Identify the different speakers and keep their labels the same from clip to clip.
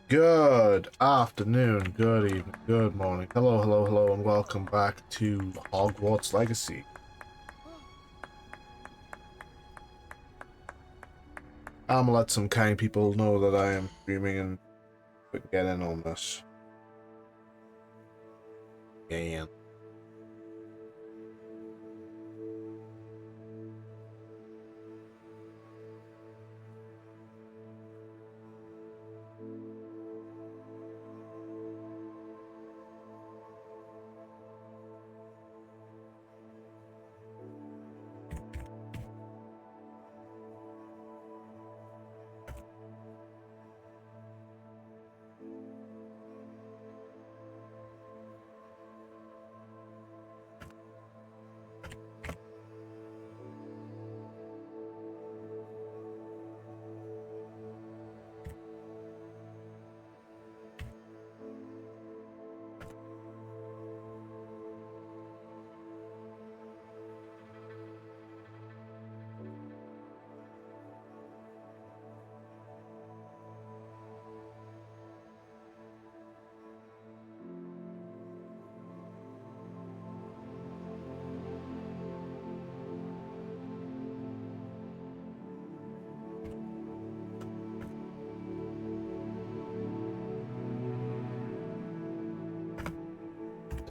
Speaker 1: Good afternoon, good evening, good morning. Hello, hello, hello, and welcome back to Hogwarts Legacy. I'm gonna let some kind people know that I am streaming and we can get in on this. Yeah.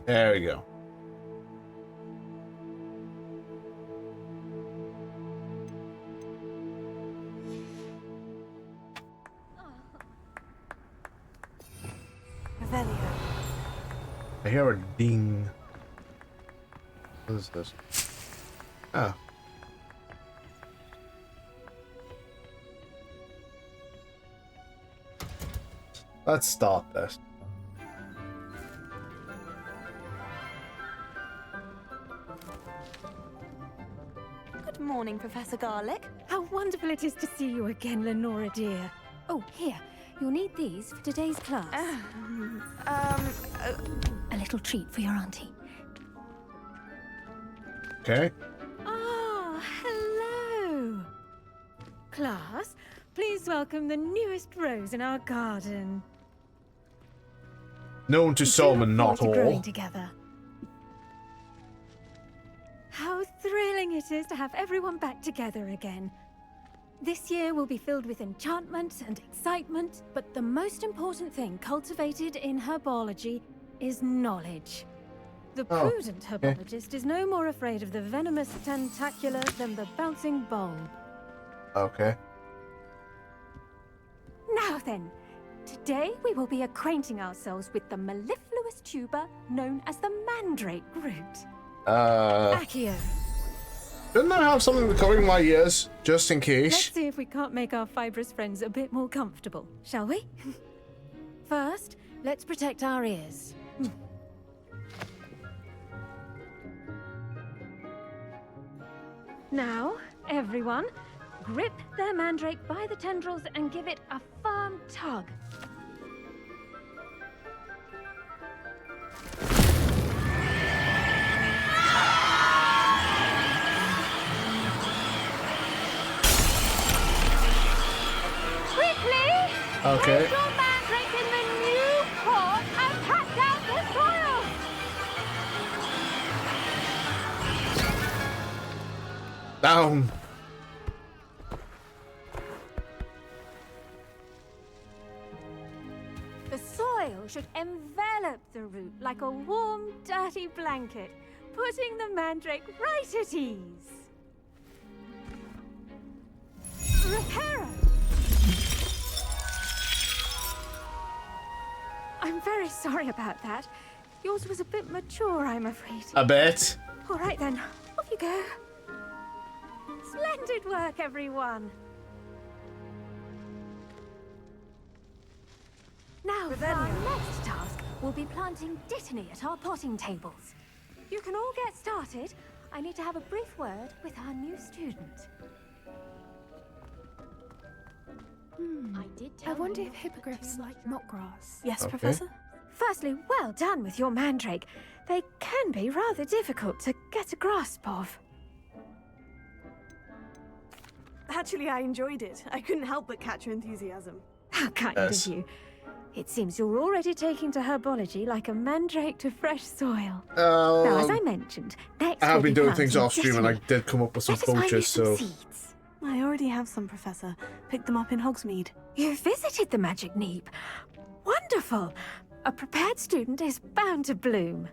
Speaker 1: There we go. I hear a ding. What is this? Oh. Let's start this.
Speaker 2: Good morning, Professor Garlick.
Speaker 3: How wonderful it is to see you again, Lenora dear. Oh, here. You'll need these for today's class. A little treat for your auntie.
Speaker 1: Okay.
Speaker 3: Ah, hello. Class, please welcome the newest rose in our garden.
Speaker 1: Known to some and not all.
Speaker 3: Growing together. How thrilling it is to have everyone back together again. This year will be filled with enchantment and excitement, but the most important thing cultivated in herbology is knowledge. The prudent herbologist is no more afraid of the venomous tentacular than the bouncing bulb.
Speaker 1: Okay.
Speaker 3: Now then, today we will be acquainting ourselves with the mellifluous tuber known as the mandrake root. Accio.
Speaker 1: Didn't I have something covering my ears, just in case?
Speaker 3: Let's see if we can't make our fibrous friends a bit more comfortable, shall we? First, let's protect our ears. Now, everyone, grip their mandrake by the tendrils and give it a firm tug. Quickly!
Speaker 1: Okay.
Speaker 3: Place your mandrake in the new pot and pat down the soil!
Speaker 1: Down.
Speaker 3: The soil should envelop the root like a warm, dirty blanket, putting the mandrake right at ease. Reparo! I'm very sorry about that. Yours was a bit mature, I'm afraid.
Speaker 1: A bit.
Speaker 3: All right then, off you go. Splendid work, everyone. Now, for our next task, we'll be planting dittany at our potting tables. You can all get started. I need to have a brief word with our new student.
Speaker 4: I wonder if hippogriffs like knotgrass.
Speaker 2: Yes,
Speaker 1: Okay.
Speaker 2: Professor?
Speaker 3: Firstly, well done with your mandrake. They can be rather difficult to get a grasp of.
Speaker 2: Actually, I enjoyed it. I couldn't help but catch your enthusiasm.
Speaker 3: How kind
Speaker 1: Yes.
Speaker 3: of you. It seems you're already taking to herbology like a mandrake to fresh soil.
Speaker 1: Uh,
Speaker 3: Now, as I mentioned, next
Speaker 1: I have
Speaker 3: we'll
Speaker 1: been
Speaker 3: be
Speaker 1: doing things
Speaker 3: planting
Speaker 1: off stream, and I
Speaker 3: Dittany.
Speaker 1: did come up with some
Speaker 3: Let us find you
Speaker 1: poachers,
Speaker 3: some
Speaker 1: so
Speaker 3: seeds.
Speaker 2: I already have some, Professor. Picked them up in Hogsmeade.
Speaker 3: You visited the Magic Neep. Wonderful. A prepared student is bound to bloom.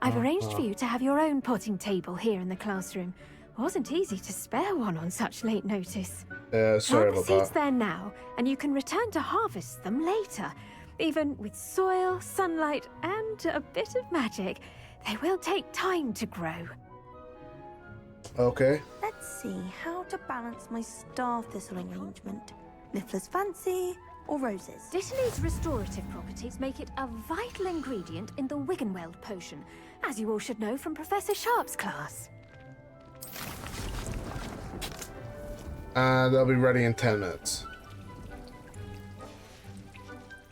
Speaker 3: I've arranged for you to have your own potting table here in the classroom. Wasn't easy to spare one on such late notice.
Speaker 1: sorry
Speaker 3: Plant the
Speaker 1: about
Speaker 3: seeds
Speaker 1: that.
Speaker 3: there now, and you can return to harvest them later. Even with soil, sunlight, and a bit of magic, they will take time to grow.
Speaker 1: Okay.
Speaker 2: Let's see how to balance my star thistle arrangement. Niffler's fancy or roses?
Speaker 3: Dittany's restorative properties make it a vital ingredient in the Wiggenweld potion, as you all should know from Professor Sharp's class.
Speaker 1: And they'll be ready in 10 minutes.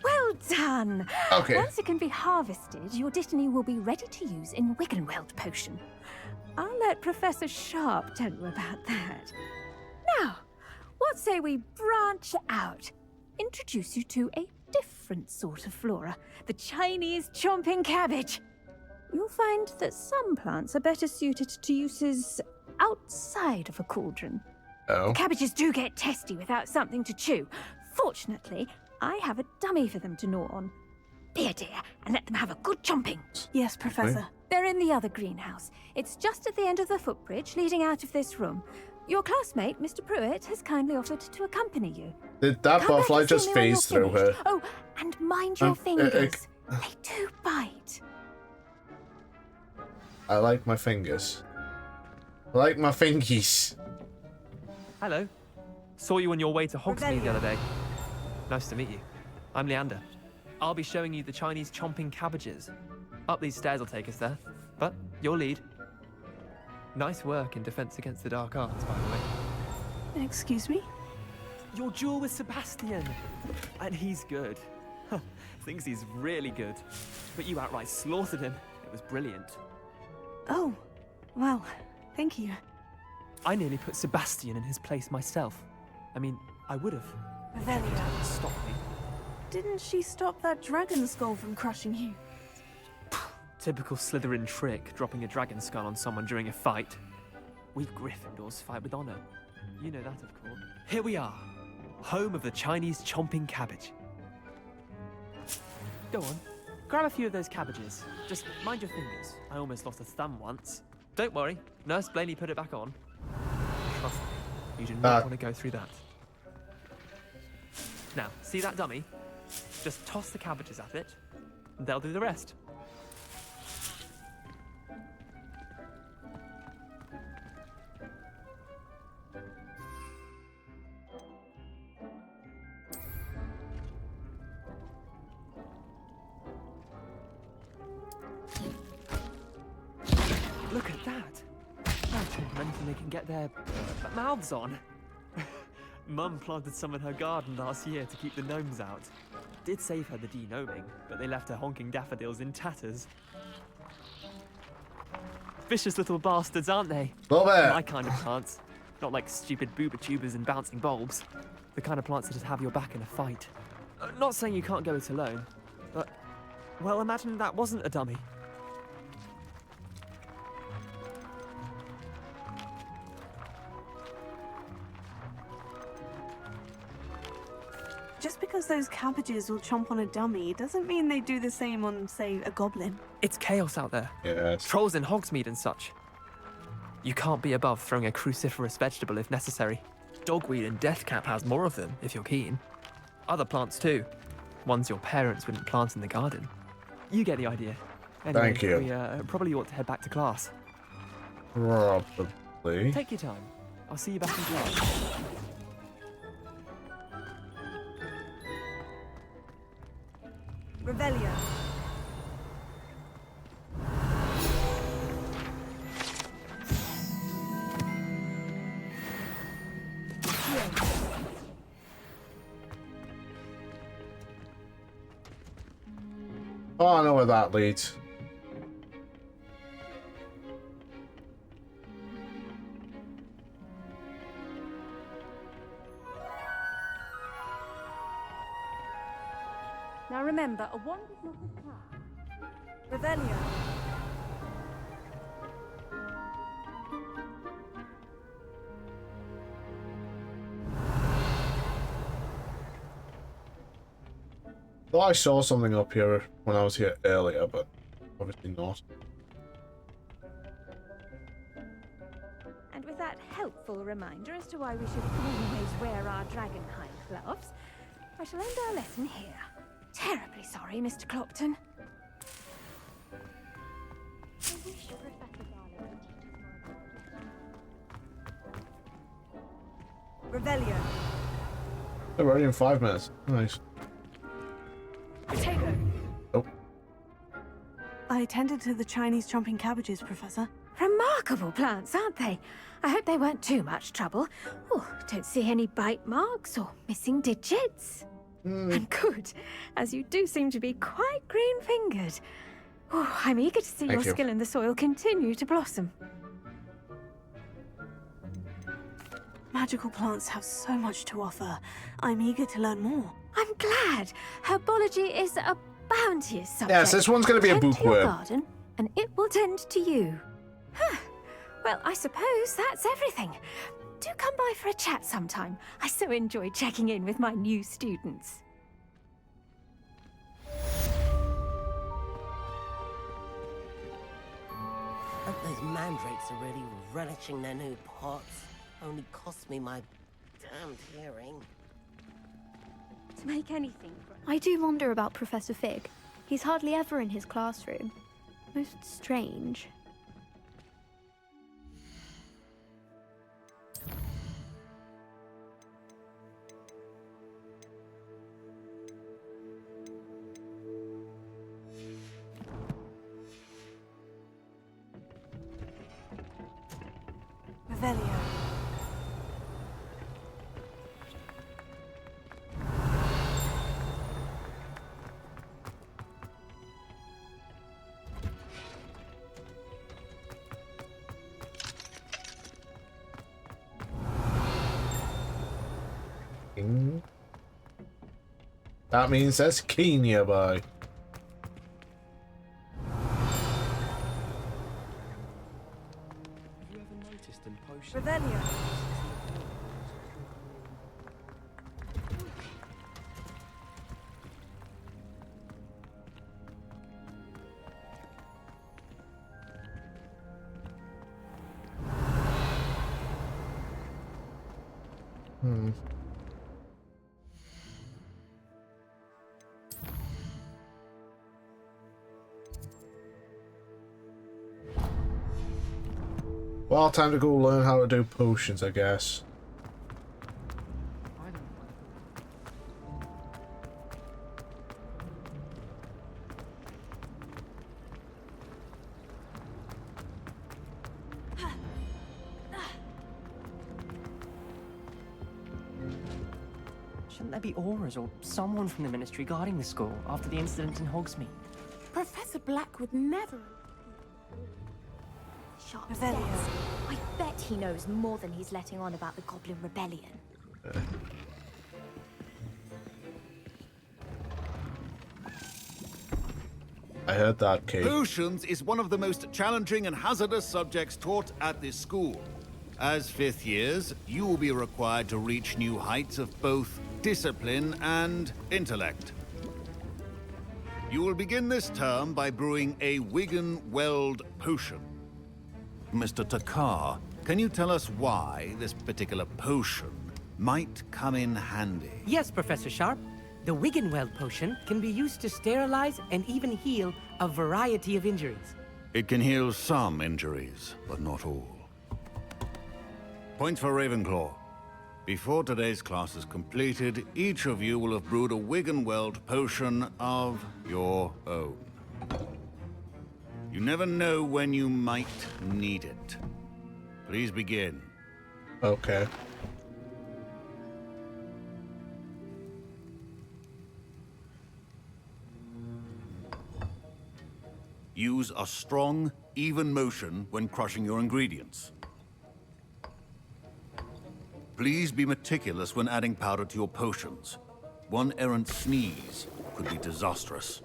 Speaker 3: Well done!
Speaker 1: Okay.
Speaker 3: Once it can be harvested, your Dittany will be ready to use in Wiggenweld potion. I'll let Professor Sharp tell you about that. Now, what say we branch out? Introduce you to a different sort of flora, the Chinese chomping cabbage. You'll find that some plants are better suited to uses outside of a cauldron.
Speaker 1: Oh.
Speaker 3: Cabbages do get testy without something to chew. Fortunately, I have a dummy for them to gnaw on. Be a dear and let them have a good chomping.
Speaker 2: Yes, Professor.
Speaker 3: They're in the other greenhouse. It's just at the end of the footbridge leading out of this room. Your classmate, Mr. Pruitt, has kindly offered to accompany you.
Speaker 1: Did that
Speaker 3: Come back
Speaker 1: butterfly
Speaker 3: and see
Speaker 1: just
Speaker 3: me when you're
Speaker 1: phase through
Speaker 3: finished.
Speaker 1: her?
Speaker 3: Oh, and mind your fingers.
Speaker 1: uh,
Speaker 3: They do bite.
Speaker 1: I like my fingers. I like my fingies.
Speaker 5: Hello. Saw you on your way to Hogsmeade the other day. Nice to meet you. I'm Leander. I'll be showing you the Chinese chomping cabbages. Up these stairs will take us there. But your lead. Nice work in Defense Against the Dark Arts, by the way.
Speaker 2: Excuse me?
Speaker 5: Your duel with Sebastian. And he's good. Thinks he's really good. But you outright slaughtered him. It was brilliant.
Speaker 2: Oh, well, thank you.
Speaker 5: I nearly put Sebastian in his place myself. I mean, I would have.
Speaker 2: Revelia,
Speaker 5: Stop me.
Speaker 2: didn't she stop that dragon skull from crushing you?
Speaker 5: Typical Slytherin trick, dropping a dragon skull on someone during a fight. We Gryffindors fight with honor. You know that, of course. Here we are, home of the Chinese chomping cabbage. Go on, grab a few of those cabbages. Just mind your fingers. I almost lost a thumb once. Don't worry, Nurse Blaney put it back on. Trust me, you do not want to go through that. Now, see that dummy? Just toss the cabbages at it, and they'll do the rest. Look at that! Anything they can get their mouths on. Mum planted some in her garden last year to keep the gnomes out. Did save her the de-gnoming, but they left her honking daffodils in tatters. Vicious little bastards, aren't they?
Speaker 1: Love it.
Speaker 5: My kind of plants. Not like stupid booba tubers and bouncing bulbs. The kind of plants that just have your back in a fight. Not saying you can't go it alone, but... well, imagine that wasn't a dummy.
Speaker 2: Just because those cabbages will chomp on a dummy doesn't mean they do the same on, say, a goblin.
Speaker 5: It's chaos out there.
Speaker 1: Yes.
Speaker 5: Trolls in Hogsmeade and such. You can't be above throwing a cruciferous vegetable if necessary. Dogweed and deathcap has more of them, if you're keen. Other plants too. Ones your parents wouldn't plant in the garden. You get the idea. Anyway,
Speaker 1: Thank you.
Speaker 5: We probably ought to head back to class.
Speaker 1: Probably.
Speaker 5: Take your time. I'll see you back in class.
Speaker 2: Revelia.
Speaker 1: Oh, I know where that leads.
Speaker 3: Now remember, a wand is not a trap.
Speaker 2: Revelio.
Speaker 1: Thought I saw something up here when I was here earlier, but obviously not.
Speaker 3: And with that helpful reminder as to why we should always wear our dragonhide gloves, I shall end our lesson here. Terribly sorry, Mr. Clopton. I wish Professor Darling would teach us more about
Speaker 2: Revelio.
Speaker 1: We're already in 5 minutes. Nice.
Speaker 2: Potato.
Speaker 1: Oh.
Speaker 2: I tended to the Chinese chomping cabbages, Professor.
Speaker 3: Remarkable plants, aren't they? I hope they weren't too much trouble. Oh, don't see any bite marks or missing digits. And good, as you do seem to be quite green-fingered. Oh, I'm eager to see
Speaker 1: Thank
Speaker 3: your
Speaker 1: you.
Speaker 3: skill in the soil continue to blossom.
Speaker 2: Magical plants have so much to offer. I'm eager to learn more.
Speaker 3: I'm glad. Herbology is a bounteous subject.
Speaker 1: Yes, this one's going to be a
Speaker 3: Tend to your
Speaker 1: bookworm.
Speaker 3: garden, and it will tend to you. Huh. Well, I suppose that's everything. Do come by for a chat sometime. I so enjoy checking in with my new students.
Speaker 6: Hope those mandrakes are really relishing their new pots. Only cost me my damned hearing.
Speaker 3: To make anything for
Speaker 7: I do wonder about Professor Fig. He's hardly ever in his classroom. Most strange.
Speaker 2: Revelio.
Speaker 1: King. That means there's key nearby.
Speaker 5: Have you ever noticed in potions?
Speaker 2: Revelio.
Speaker 1: Well, time to go learn how to do potions, I guess.
Speaker 5: I don't
Speaker 8: Shouldn't there be auras or someone from the Ministry guarding the school after the incident in Hogsmeade?
Speaker 4: Professor Black would never.
Speaker 7: Sharp
Speaker 2: Revelio.
Speaker 7: steps. I bet he knows more than he's letting on about the Goblin Rebellion.
Speaker 1: I heard that, Kate.
Speaker 9: Potions is one of the most challenging and hazardous subjects taught at this school. As fifth years, you will be required to reach new heights of both discipline and intellect. You will begin this term by brewing a Wigan-Weld potion. Mr. Takar, can you tell us why this particular potion might come in handy?
Speaker 8: Yes, Professor Sharp. The Wiggenweld potion can be used to sterilize and even heal a variety of injuries.
Speaker 9: It can heal some injuries, but not all. Points for Ravenclaw. Before today's class is completed, each of you will have brewed a Wiggenweld potion of your own. You never know when you might need it. Please begin.
Speaker 1: Okay.
Speaker 9: Use a strong, even motion when crushing your ingredients. Please be meticulous when adding powder to your potions. One errant sneeze, could be disastrous.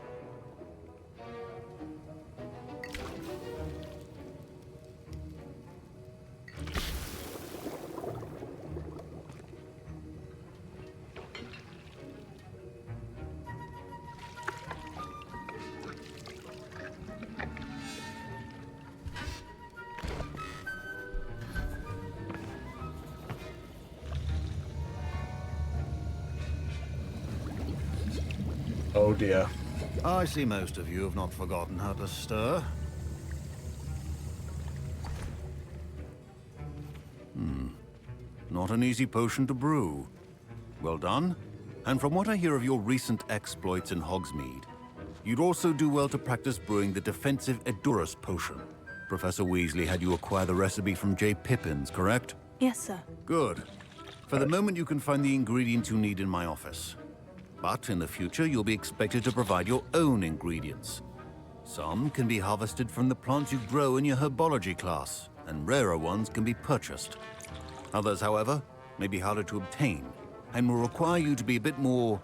Speaker 1: Oh dear.
Speaker 9: I see most of you have not forgotten how to stir. Not an easy potion to brew. Well done. And from what I hear of your recent exploits in Hogsmeade, you'd also do well to practice brewing the defensive Edurus potion. Professor Weasley had you acquire the recipe from J. Pippins, correct?
Speaker 2: Yes, sir.
Speaker 9: Good. For the moment, you can find the ingredients you need in my office. But in the future, you'll be expected to provide your own ingredients. Some can be harvested from the plants you grow in your herbology class, and rarer ones can be purchased. Others, however, may be harder to obtain, and will require you to be a bit more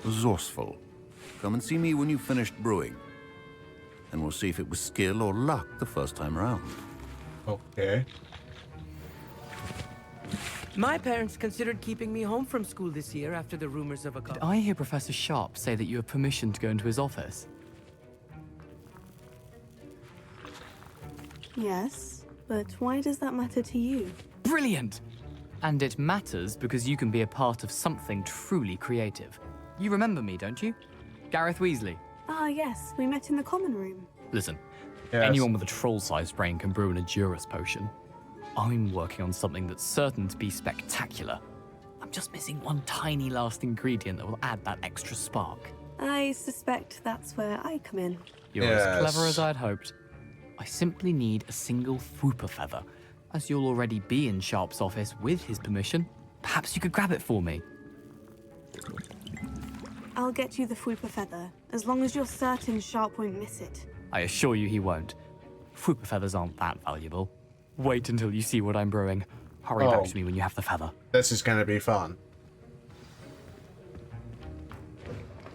Speaker 9: resourceful. Come and see me when you've finished brewing, and we'll see if it was skill or luck the first time around.
Speaker 1: Okay.
Speaker 8: My parents considered keeping me home from school this year after the rumors of a
Speaker 10: Did I hear Professor Sharp say that you have permission to go into his office?
Speaker 2: Yes, but why does that matter to you?
Speaker 10: Brilliant! And it matters because you can be a part of something truly creative. You remember me, don't you? Gareth Weasley.
Speaker 2: Ah, yes, we met in the common room.
Speaker 10: Listen,
Speaker 1: Yes.
Speaker 10: anyone with a troll-sized brain can brew an Edurus potion. I'm working on something that's certain to be spectacular. I'm just missing one tiny last ingredient that will add that extra spark.
Speaker 2: I suspect that's where I come in.
Speaker 10: You're
Speaker 1: Yes.
Speaker 10: as clever as I'd hoped. I simply need a single Fwooper feather. As you'll already be in Sharp's office with his permission, perhaps you could grab it for me.
Speaker 2: I'll get you the Fwooper feather, as long as you're certain Sharp won't miss it.
Speaker 10: I assure you he won't. Fwooper feathers aren't that valuable. Wait until you see what I'm brewing. Hurry back to me when you have the feather.
Speaker 1: This is gonna be fun.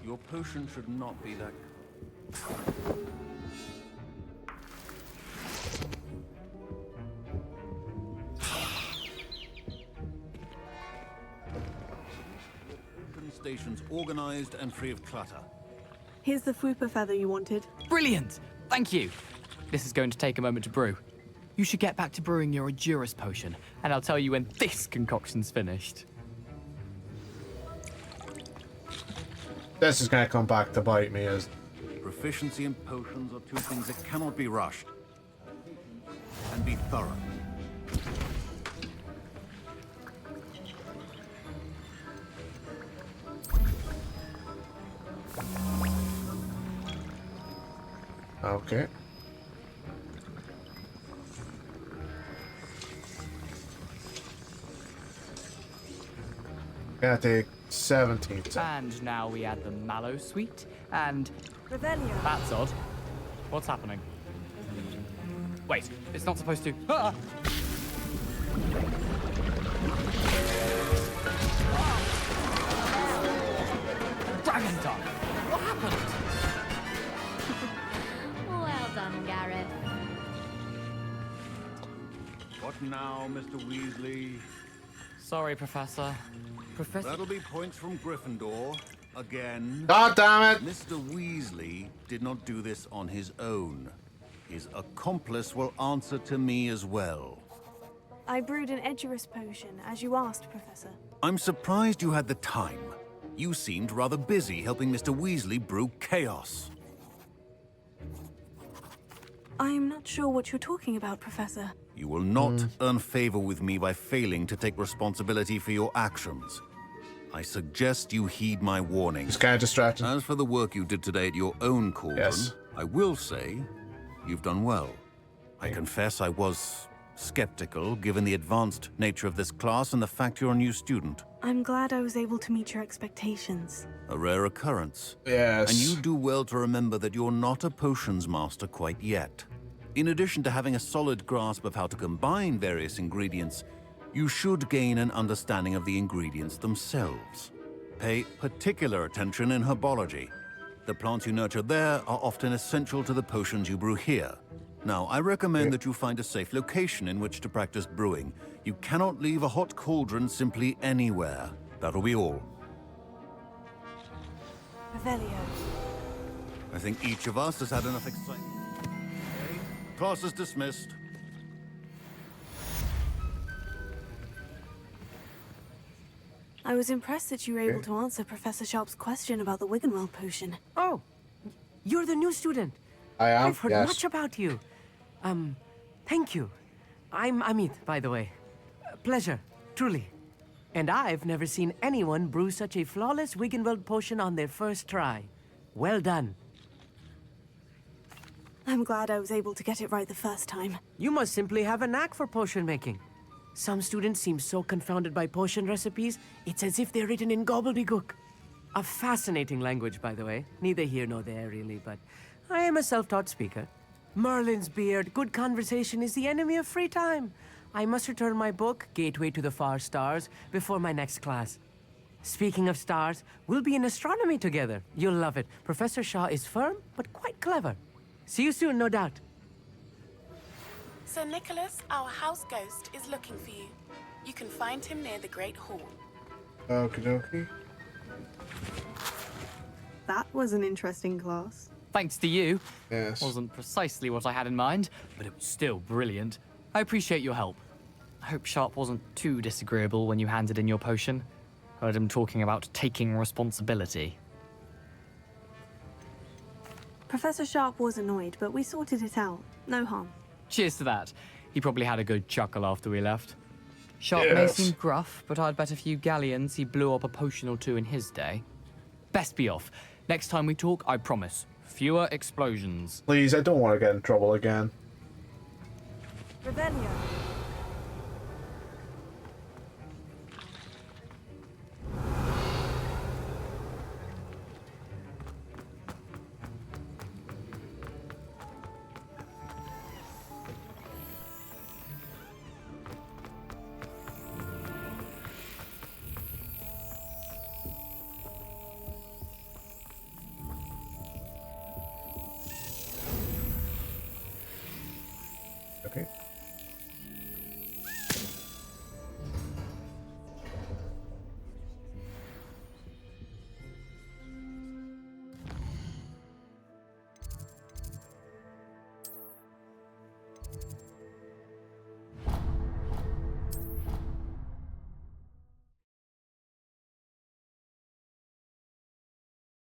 Speaker 9: Your potion should not be that... Stations organized and free of clutter.
Speaker 2: Here's the Fwooper feather you wanted.
Speaker 10: Brilliant! Thank you! This is going to take a moment to brew. You should get back to brewing your Edurus potion, and I'll tell you when this concoction's finished.
Speaker 1: This is gonna come back to bite me as
Speaker 9: Proficiency and potions are two things that cannot be rushed. And be thorough.
Speaker 1: okay. Gonna take 17 seconds.
Speaker 10: And now we add the mallow sweet, and
Speaker 2: Revelio.
Speaker 10: that's odd. What's happening? Wait, it's not supposed to. Ah! Dragon Dog! What happened?
Speaker 11: Well done, Gareth.
Speaker 9: What now, Mr. Weasley?
Speaker 10: Sorry, Professor.
Speaker 9: That'll be points from Gryffindor. Again.
Speaker 1: God damn it!
Speaker 9: Mr. Weasley did not do this on his own. His accomplice will answer to me as well.
Speaker 2: I brewed an Edurus potion, as you asked, Professor.
Speaker 9: I'm surprised you had the time. You seemed rather busy helping Mr. Weasley brew chaos.
Speaker 2: I'm not sure what you're talking about, Professor.
Speaker 9: You will not earn favor with me by failing to take responsibility for your actions. I suggest you heed my warning.
Speaker 1: It's kind of distracting.
Speaker 9: As for the work you did today at your own cauldron,
Speaker 1: Yes.
Speaker 9: I will say you've done well. I confess I was skeptical, given the advanced nature of this class and the fact you're a new student.
Speaker 2: I'm glad I was able to meet your expectations.
Speaker 9: A rare occurrence.
Speaker 1: Yes.
Speaker 9: And you do well to remember that you're not a potions master quite yet. In addition to having a solid grasp of how to combine various ingredients, you should gain an understanding of the ingredients themselves. Pay particular attention in herbology. The plants you nurture there are often essential to the potions you brew here. Now, I recommend that you find a safe location in which to practice brewing. You cannot leave a hot cauldron simply anywhere. That'll be all.
Speaker 2: Revelio.
Speaker 9: I think each of us has had enough excitement. Okay. Class is dismissed.
Speaker 2: I was impressed that you were able to answer Professor Sharp's question about the Wiggenweld potion.
Speaker 8: Oh, you're the new student.
Speaker 1: I am.
Speaker 8: I've heard
Speaker 1: Yes.
Speaker 8: much about you. Thank you. I'm Amit, by the way. Pleasure, truly. And I've never seen anyone brew such a flawless Wiggenweld potion on their first try. Well done.
Speaker 2: I'm glad I was able to get it right the first time.
Speaker 8: You must simply have a knack for potion making. Some students seem so confounded by potion recipes, it's as if they're written in gobbledygook. A fascinating language, by the way. Neither here nor there, really, but I am a self-taught speaker. Merlin's beard, good conversation is the enemy of free time. I must return my book, Gateway to the Far Stars, before my next class. Speaking of stars, we'll be in astronomy together. You'll love it. Professor Shaw is firm, but quite clever. See you soon, no doubt.
Speaker 4: Sir Nicholas, our house ghost, is looking for you. You can find him near the Great Hall.
Speaker 1: Okie dokie.
Speaker 2: That was an interesting class.
Speaker 10: Thanks to you.
Speaker 1: Yes.
Speaker 10: Wasn't precisely what I had in mind, but it was still brilliant. I appreciate your help. I hope Sharp wasn't too disagreeable when you handed in your potion. Heard him talking about taking responsibility.
Speaker 2: Professor Sharp was annoyed, but we sorted it out. No harm.
Speaker 10: Cheers to that. He probably had a good chuckle after we left. Sharp may seem gruff, but I'd bet a few galleons he blew up a potion or two in his day. Best be off. Next time we talk, I promise. Fewer explosions.
Speaker 1: Please, I don't want to get in trouble again.
Speaker 2: Revelio.
Speaker 1: Okay.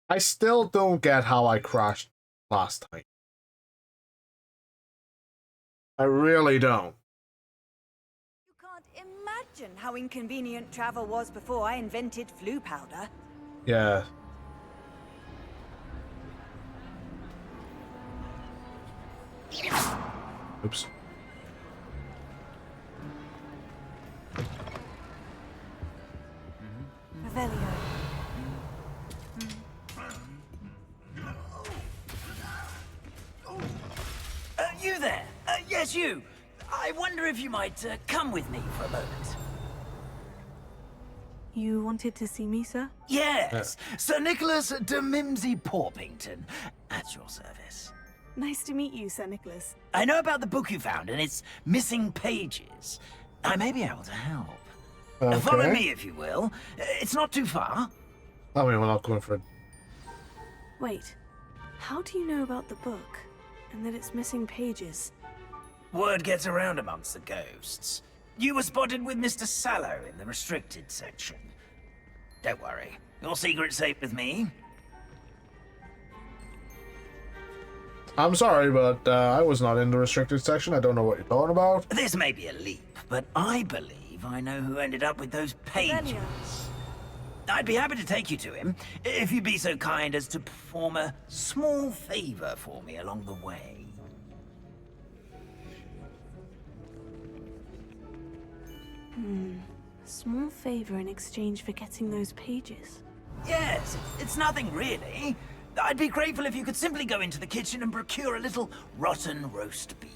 Speaker 1: I still don't get how I crashed last time. I really don't.
Speaker 12: You can't imagine how inconvenient travel was before I invented flu powder.
Speaker 1: Yeah. Oops.
Speaker 2: Revelio.
Speaker 12: You there? Yes, you. I wonder if you might come with me for a moment.
Speaker 2: You wanted to see me, sir?
Speaker 12: Yes, Sir Nicholas de Mimsy Porpington, at your service.
Speaker 2: Nice to meet you, Sir Nicholas.
Speaker 12: I know about the book you found and its missing pages. I may be able to help. Follow me, if you will. It's not too far.
Speaker 1: I mean, we're not going for...
Speaker 2: Wait, how do you know about the book? And that it's missing pages?
Speaker 12: Word gets around amongst the ghosts. You were spotted with Mr. Sallow in the restricted section. Don't worry, your secret's safe with me.
Speaker 1: I'm sorry, but I was not in the restricted section. I don't know what you're talking about.
Speaker 12: This may be a leap, but I believe I know who ended up with those pages. I'd be happy to take you to him, if you'd be so kind as to perform a small favor for me along the way.
Speaker 2: Small favor in exchange for getting those pages.
Speaker 12: Yes, it's nothing really. I'd be grateful if you could simply go into the kitchen and procure a little rotten roast beef.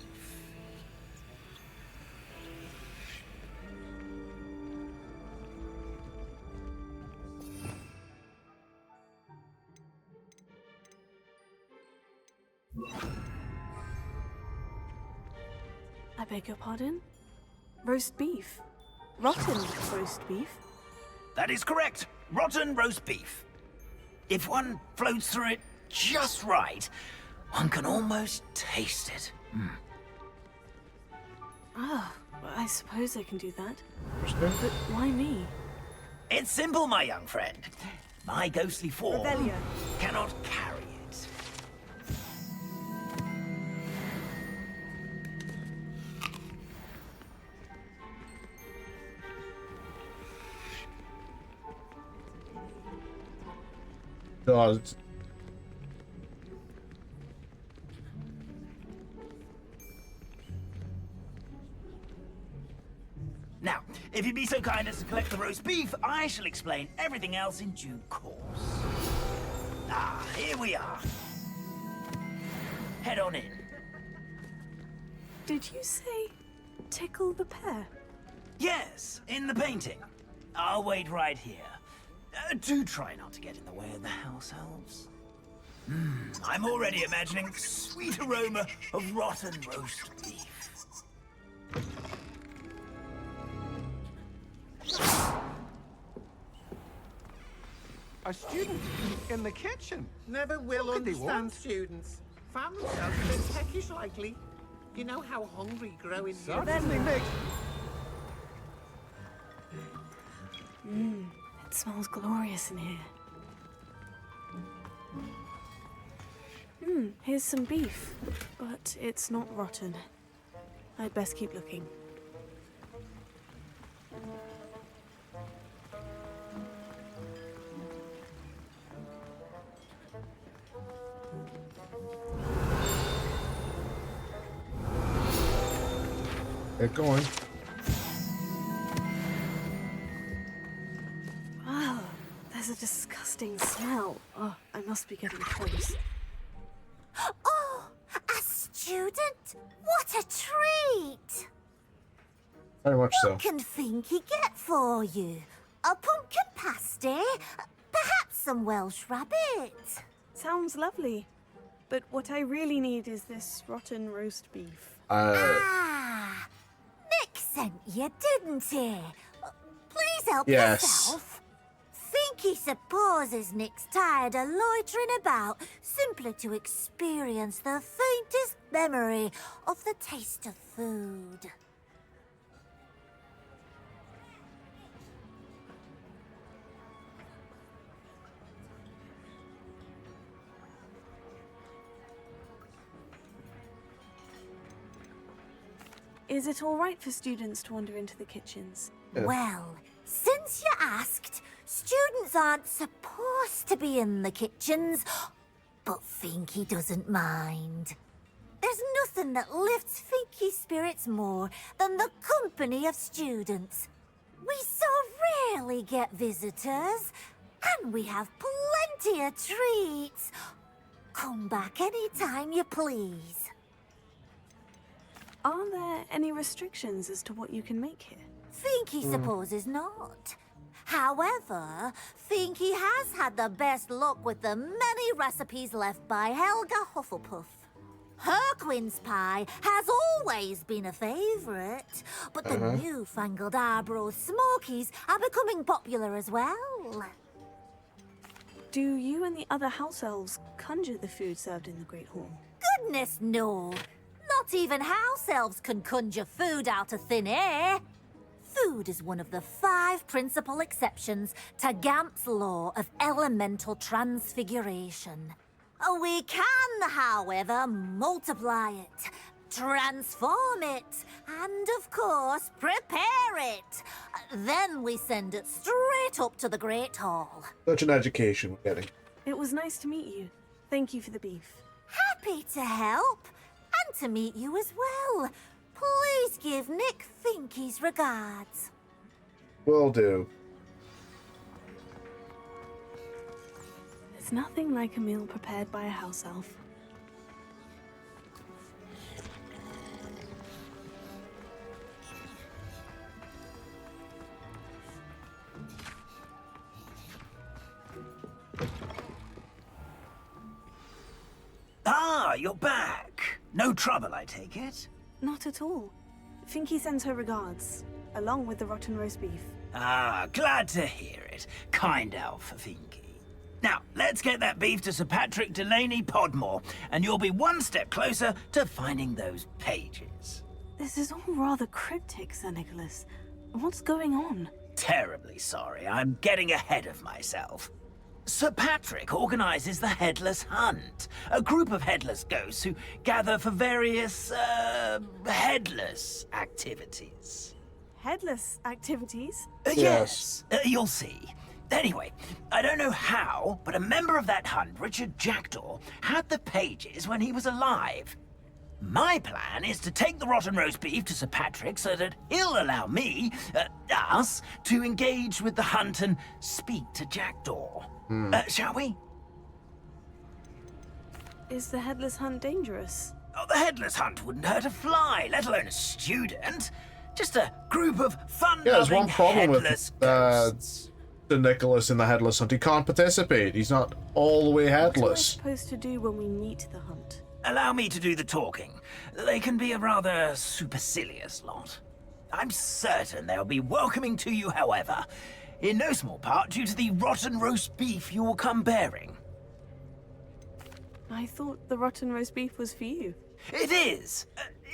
Speaker 13: I beg your pardon? Roast beef. Rotten roast beef.
Speaker 12: That is correct. Rotten roast beef. If one floats through it just right, one can almost taste it.
Speaker 13: Ah, well, I suppose I can do that. But why me?
Speaker 12: It's simple, my young friend. My ghostly form
Speaker 13: Revelio.
Speaker 12: cannot carry it.
Speaker 1: God.
Speaker 12: Now, if you'd be so kind as to collect the roast beef, I shall explain everything else in due course. Ah, here we are. Head on in.
Speaker 13: Did you say tickle the pear?
Speaker 12: Yes, in the painting. I'll wait right here. Do try not to get in the way of the house elves. I'm already imagining the sweet aroma of rotten roast beef.
Speaker 14: A student in the kitchen.
Speaker 15: Never will understand students. Found themselves a bit peckish lately. You know how hungry growing
Speaker 14: Certainly, Mick.
Speaker 13: It smells glorious in here. Here's some beef, but it's not rotten. I'd best keep looking.
Speaker 1: Get going.
Speaker 13: Wow, there's a disgusting smell. Oh, I must be getting close.
Speaker 16: Oh, a student? What a treat!
Speaker 1: Very much so.
Speaker 16: What can Finky get for you? A pumpkin pasty? Perhaps some Welsh rabbit?
Speaker 13: Sounds lovely. But what I really need is this rotten roast beef.
Speaker 16: Ah, Nick sent you, didn't he? Please help
Speaker 1: Yes.
Speaker 16: yourself. Finky supposes Nick's tired of loitering about simply to experience the faintest memory of the taste of food.
Speaker 13: Is it all right for students to wander into the kitchens?
Speaker 16: Well, since you asked, students aren't supposed to be in the kitchens, but Finky doesn't mind. There's nothing that lifts Finky's spirits more than the company of students. We so rarely get visitors, and we have plenty of treats. Come back any time you please.
Speaker 13: Are there any restrictions as to what you can make here?
Speaker 16: Finky supposes not. However, Finky has had the best luck with the many recipes left by Helga Hufflepuff. Her quince pie has always been a favourite, but the newfangled Arbroath Smokies are becoming popular as well.
Speaker 13: Do you and the other house elves conjure the food served in the Great Hall?
Speaker 16: Goodness no! Not even house elves can conjure food out of thin air. Food is one of the 5 principal exceptions to Gamp's law of elemental transfiguration. We can, however, multiply it, transform it, and of course, prepare it. Then we send it straight up to the Great Hall.
Speaker 1: Such an education we're getting.
Speaker 13: It was nice to meet you. Thank you for the beef.
Speaker 16: Happy to help, and to meet you as well. Please give Nick Finky's regards.
Speaker 1: Will do.
Speaker 13: There's nothing like a meal prepared by a house elf.
Speaker 12: Ah, Ah, you're back. No trouble, I take it?
Speaker 13: Not at all. Finky sends her regards, along with the rotten roast beef.
Speaker 12: Ah, glad to hear it. Kind elf, Finky. Now, let's get that beef to Sir Patrick Delaney Podmore, and you'll be one step closer to finding those pages.
Speaker 13: This is all rather cryptic, Sir Nicholas. What's going on?
Speaker 12: Terribly sorry, I'm getting ahead of myself. Sir Patrick organizes the Headless Hunt, a group of headless ghosts who gather for various, headless activities.
Speaker 13: Headless activities?
Speaker 12: Yes, you'll see. Anyway, I don't know how, but a member of that hunt, Richard Jackdaw, had the pages when he was alive. My plan is to take the rotten roast beef to Sir Patrick so that he'll allow me, us, to engage with the hunt and speak to Jackdaw. Shall we?
Speaker 13: Is the Headless Hunt dangerous?
Speaker 12: Oh, the Headless Hunt wouldn't hurt a fly, let alone a student. Just a group of fun-loving
Speaker 1: there's one problem
Speaker 12: headless
Speaker 1: with
Speaker 12: ghosts.
Speaker 1: the Nicholas in the Headless Hunt. He can't participate. He's not all the way
Speaker 13: What am I
Speaker 1: headless.
Speaker 13: supposed to do when we meet the hunt?
Speaker 12: Allow me to do the talking. They can be a rather supercilious lot. I'm certain they'll be welcoming to you, however, in no small part due to the rotten roast beef you will come bearing.
Speaker 13: I thought the rotten roast beef was for you.
Speaker 12: It is,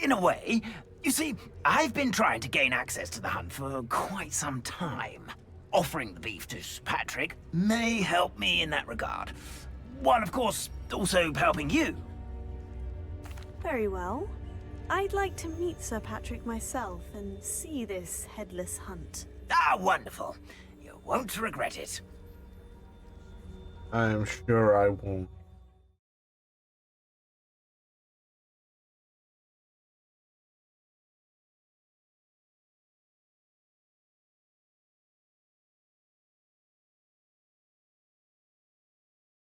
Speaker 12: in a way. You see, I've been trying to gain access to the hunt for quite some time. Offering the beef to Patrick may help me in that regard. While, of course, also helping you.
Speaker 13: Very well. I'd like to meet Sir Patrick myself and see this Headless Hunt.
Speaker 12: Ah, wonderful. You won't regret it.
Speaker 1: I am sure I won't.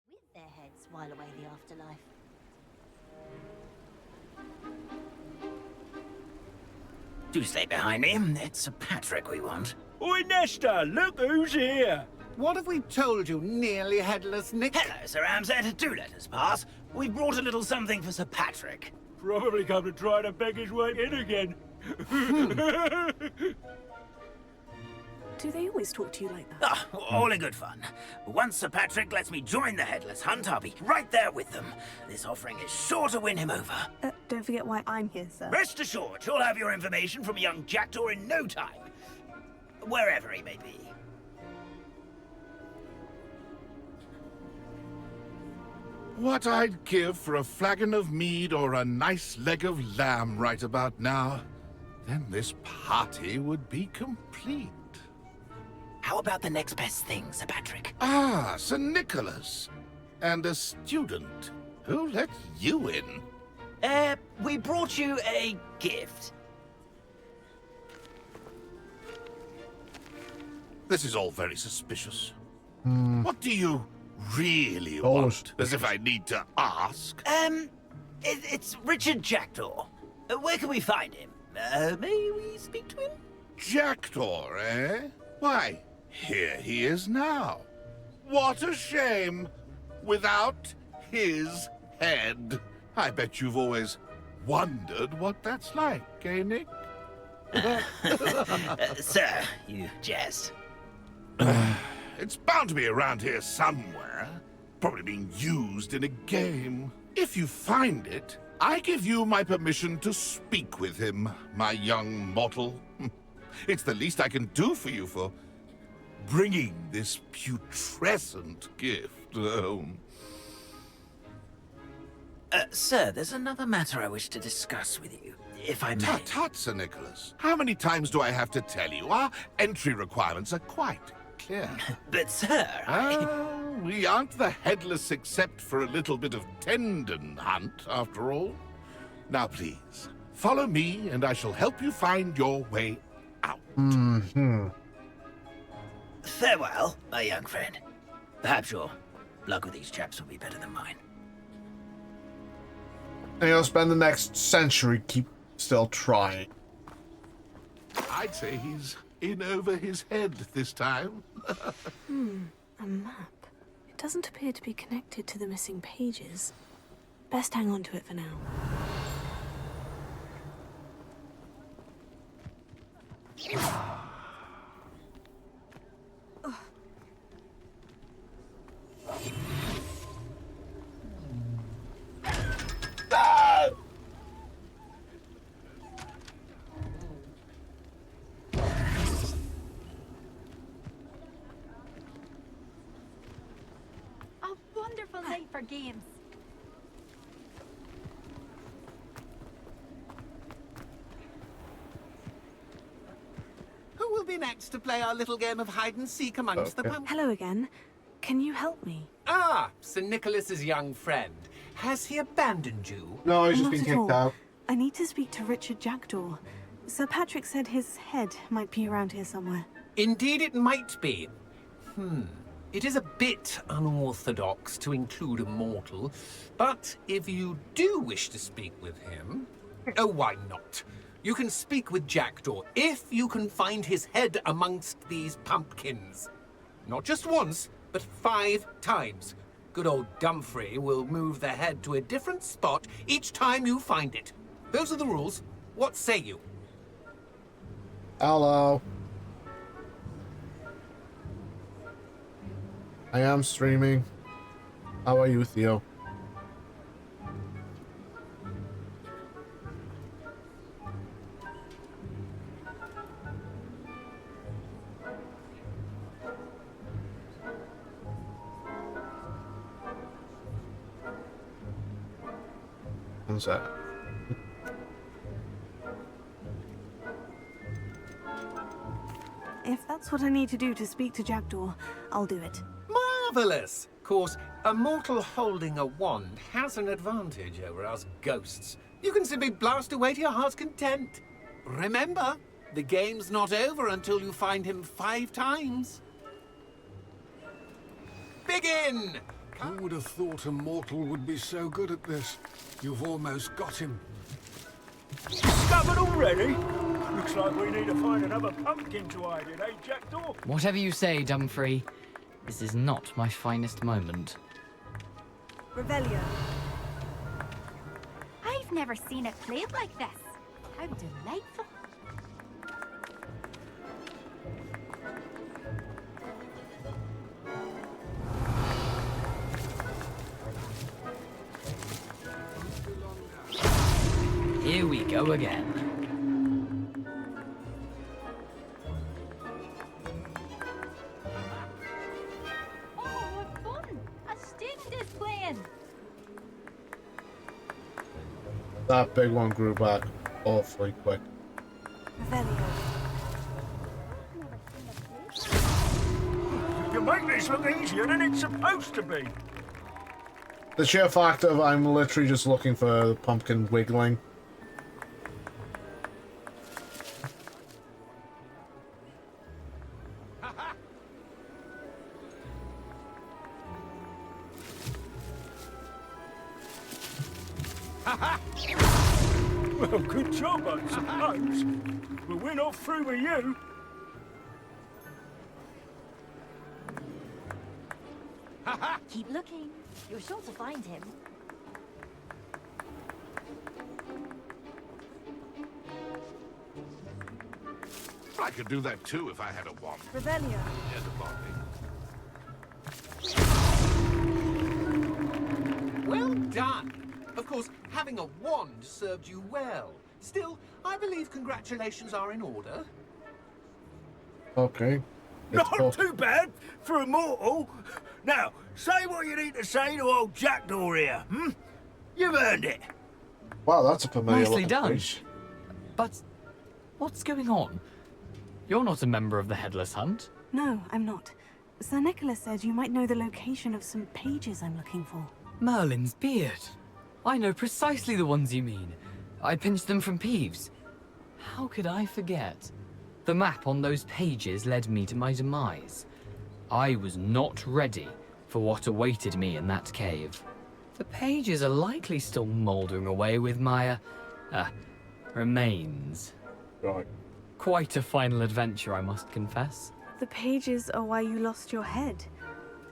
Speaker 16: With their heads while away the afterlife.
Speaker 12: Do stay behind me. It's Sir Patrick we want.
Speaker 15: Oi, Nesta, look who's here. What have we told you, nearly headless Nick?
Speaker 12: Hello, Sir Ramsed. Do let us pass. We brought a little something for Sir Patrick.
Speaker 15: Probably come to try to beg his way in again.
Speaker 13: Do they always talk to you like that?
Speaker 12: Ah, all in good fun. Once Sir Patrick lets me join the Headless Hunt, I'll be right there with them. This offering is sure to win him over.
Speaker 13: Don't forget why I'm here, sir.
Speaker 12: Rest assured, you'll have your information from a young Jackdaw in no time. Wherever he may be.
Speaker 17: What I'd give for a flagon of mead or a nice leg of lamb right about now. Then this party would be complete.
Speaker 12: How about the next best thing, Sir Patrick?
Speaker 17: Ah, Sir Nicholas. And a student. Who let you in?
Speaker 12: We brought you a gift.
Speaker 17: This is all very suspicious. What do you really want? As if I need to ask.
Speaker 12: It's Richard Jackdaw. Where can we find him? May we speak to him?
Speaker 17: Jackdaw, eh? Why, here he is now. What a shame. Without his head. I bet you've always wondered what that's like, eh, Nick?
Speaker 12: Sir, you jest.
Speaker 17: It's bound to be around here somewhere. Probably being used in a game. If you find it, I give you my permission to speak with him, my young mortal. It's the least I can do for you for bringing this putrescent gift home.
Speaker 12: Sir, there's another matter I wish to discuss with you, if I may.
Speaker 17: Tut, Sir Nicholas. How many times do I have to tell you? Our entry requirements are quite clear.
Speaker 12: But, sir,
Speaker 17: we aren't the headless except for a little bit of tendon hunt, after all. Now, please, follow me, and I shall help you find your way out.
Speaker 12: Farewell, my young friend. Perhaps your luck with these chaps will be better than mine.
Speaker 1: And he'll spend the next century still trying.
Speaker 17: I'd say he's in over his head this time.
Speaker 13: A map. It doesn't appear to be connected to the missing pages. Best hang on to it for now.
Speaker 11: A wonderful night for games.
Speaker 15: Who will be next to play our little game of hide and seek amongst the pumpkins?
Speaker 13: Hello again. Can you help me?
Speaker 14: Ah, Sir Nicholas's young friend. Has he abandoned you?
Speaker 1: No, he's just
Speaker 13: Not
Speaker 1: been
Speaker 13: at
Speaker 1: kicked
Speaker 13: all.
Speaker 1: out.
Speaker 13: I need to speak to Richard Jackdaw. Sir Patrick said his head might be around here somewhere.
Speaker 14: Indeed it might be. It is a bit unorthodox to include a mortal, but if you do wish to speak with him, oh, why not? You can speak with Jackdaw if you can find his head amongst these pumpkins. Not just once, but 5 times. Good old Dumfrey will move the head to a different spot each time you find it. Those are the rules. What say you?
Speaker 1: Hello. I am streaming. How are you, Theo? One sec.
Speaker 13: If that's what I need to do to speak to Jackdaw, I'll do it.
Speaker 14: Marvelous! Of course, a mortal holding a wand has an advantage over us ghosts. You can simply blast away to your heart's content. Remember, the game's not over until you find him 5 times. Begin!
Speaker 18: Who would have thought a mortal would be so good at this? You've almost got him.
Speaker 19: Discovered already? Looks like we need to find another pumpkin to hide in, eh, Jackdaw?
Speaker 10: Whatever you say, Dumfrey. This is not my finest moment.
Speaker 13: Revelio.
Speaker 11: I've never seen it played like this. How delightful.
Speaker 10: Here we go again.
Speaker 11: Oh, what fun! A student is playing.
Speaker 1: That big one grew back awfully quick.
Speaker 13: Revelio.
Speaker 19: You make this look easier than it's supposed to be.
Speaker 1: The sheer fact of I'm literally just looking for the pumpkin wiggling.
Speaker 19: Well, good job, I suppose. But we're not through with you.
Speaker 11: Keep looking. You're sure to find him.
Speaker 17: I could do that too if I had a wand.
Speaker 13: Revelio.
Speaker 17: Yeah, the body.
Speaker 14: Well done. Of course, having a wand served you well. Still, I believe congratulations are in order.
Speaker 1: Okay.
Speaker 19: Not too bad for a mortal. Now, say what you need to say to old Jackdaw here, You've earned it.
Speaker 1: Wow, that's a familiar
Speaker 10: Nicely
Speaker 1: looking
Speaker 10: done.
Speaker 1: face.
Speaker 10: But what's going on? You're not a member of the Headless Hunt.
Speaker 13: No, I'm not. Sir Nicholas said you might know the location of some pages I'm looking for.
Speaker 10: Merlin's beard. I know precisely the ones you mean. I pinched them from Peeves. How could I forget? The map on those pages led me to my demise. I was not ready for what awaited me in that cave. The pages are likely still mouldering away with my, remains.
Speaker 1: Right.
Speaker 10: Quite a final adventure, I must confess.
Speaker 13: The pages are why you lost your head.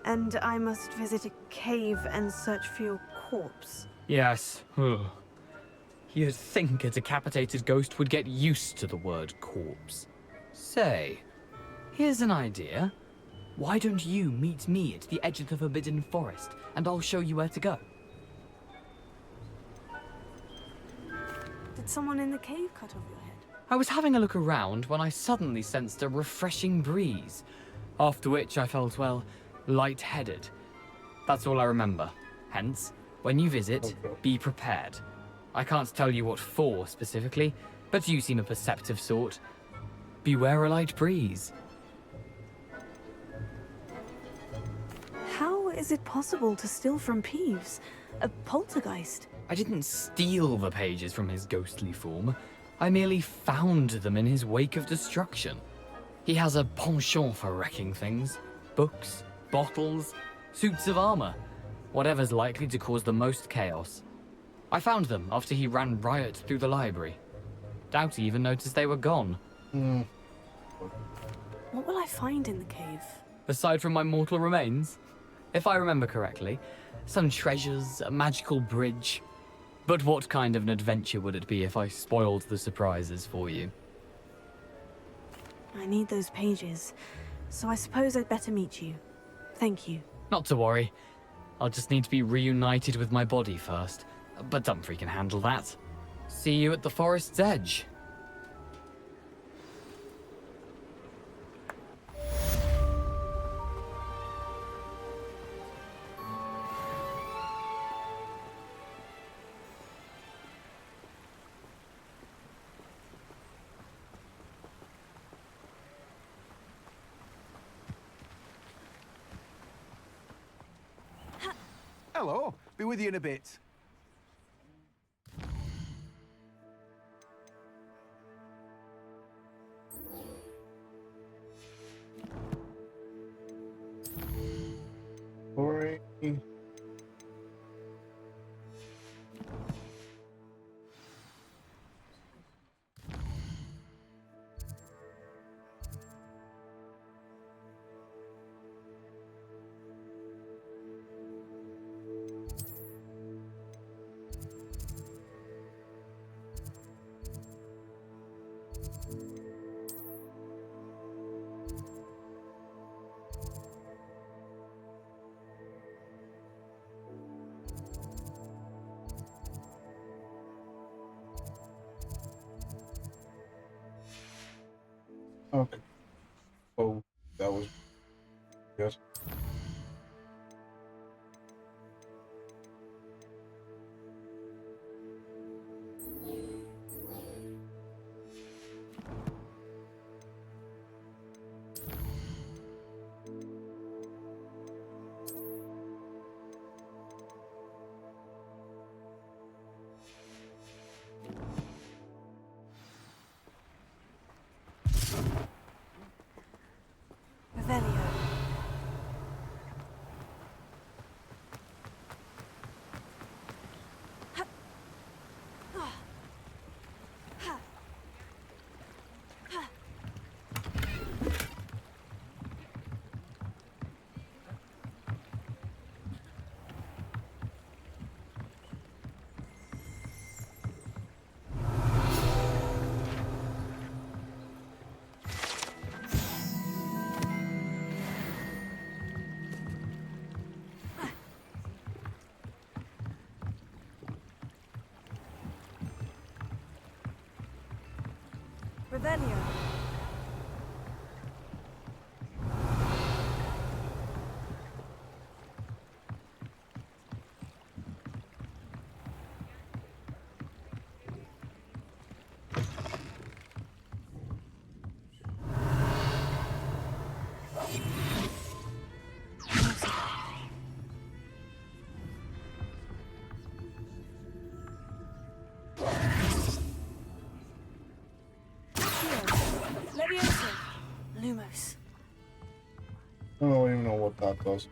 Speaker 13: And I must visit a cave and search for your corpse.
Speaker 10: Yes. Ugh. You'd think a decapitated ghost would get used to the word corpse. Say, here's an idea. Why don't you meet me at the edge of the Forbidden Forest, and I'll show you where to go?
Speaker 13: Did someone in the cave cut off your head?
Speaker 10: I was having a look around when I suddenly sensed a refreshing breeze, after which I felt, well, lightheaded. That's all I remember. Hence, when you visit, be prepared. I can't tell you what for specifically, but you seem a perceptive sort. Beware a light breeze.
Speaker 13: How is it possible to steal from Peeves? A poltergeist?
Speaker 10: I didn't steal the pages from his ghostly form. I merely found them in his wake of destruction. He has a penchant for wrecking things. Books, bottles, suits of armor. Whatever's likely to cause the most chaos. I found them after he ran riot through the library. Doubt he even noticed they were gone.
Speaker 13: What will I find in the cave?
Speaker 10: Aside from my mortal remains, if I remember correctly, some treasures, a magical bridge. But what kind of an adventure would it be if I spoiled the surprises for you?
Speaker 13: I need those pages, so I suppose I'd better meet you. Thank you.
Speaker 10: Not to worry. I'll just need to be reunited with my body first. But Dumfries can handle that. See you at the forest's edge.
Speaker 20: Hello. Be with you in a bit.
Speaker 1: Boring. Okay. Oh, that was good.
Speaker 13: Revelio. Revelio. Leviosa. Lumos.
Speaker 1: I don't even know what that does.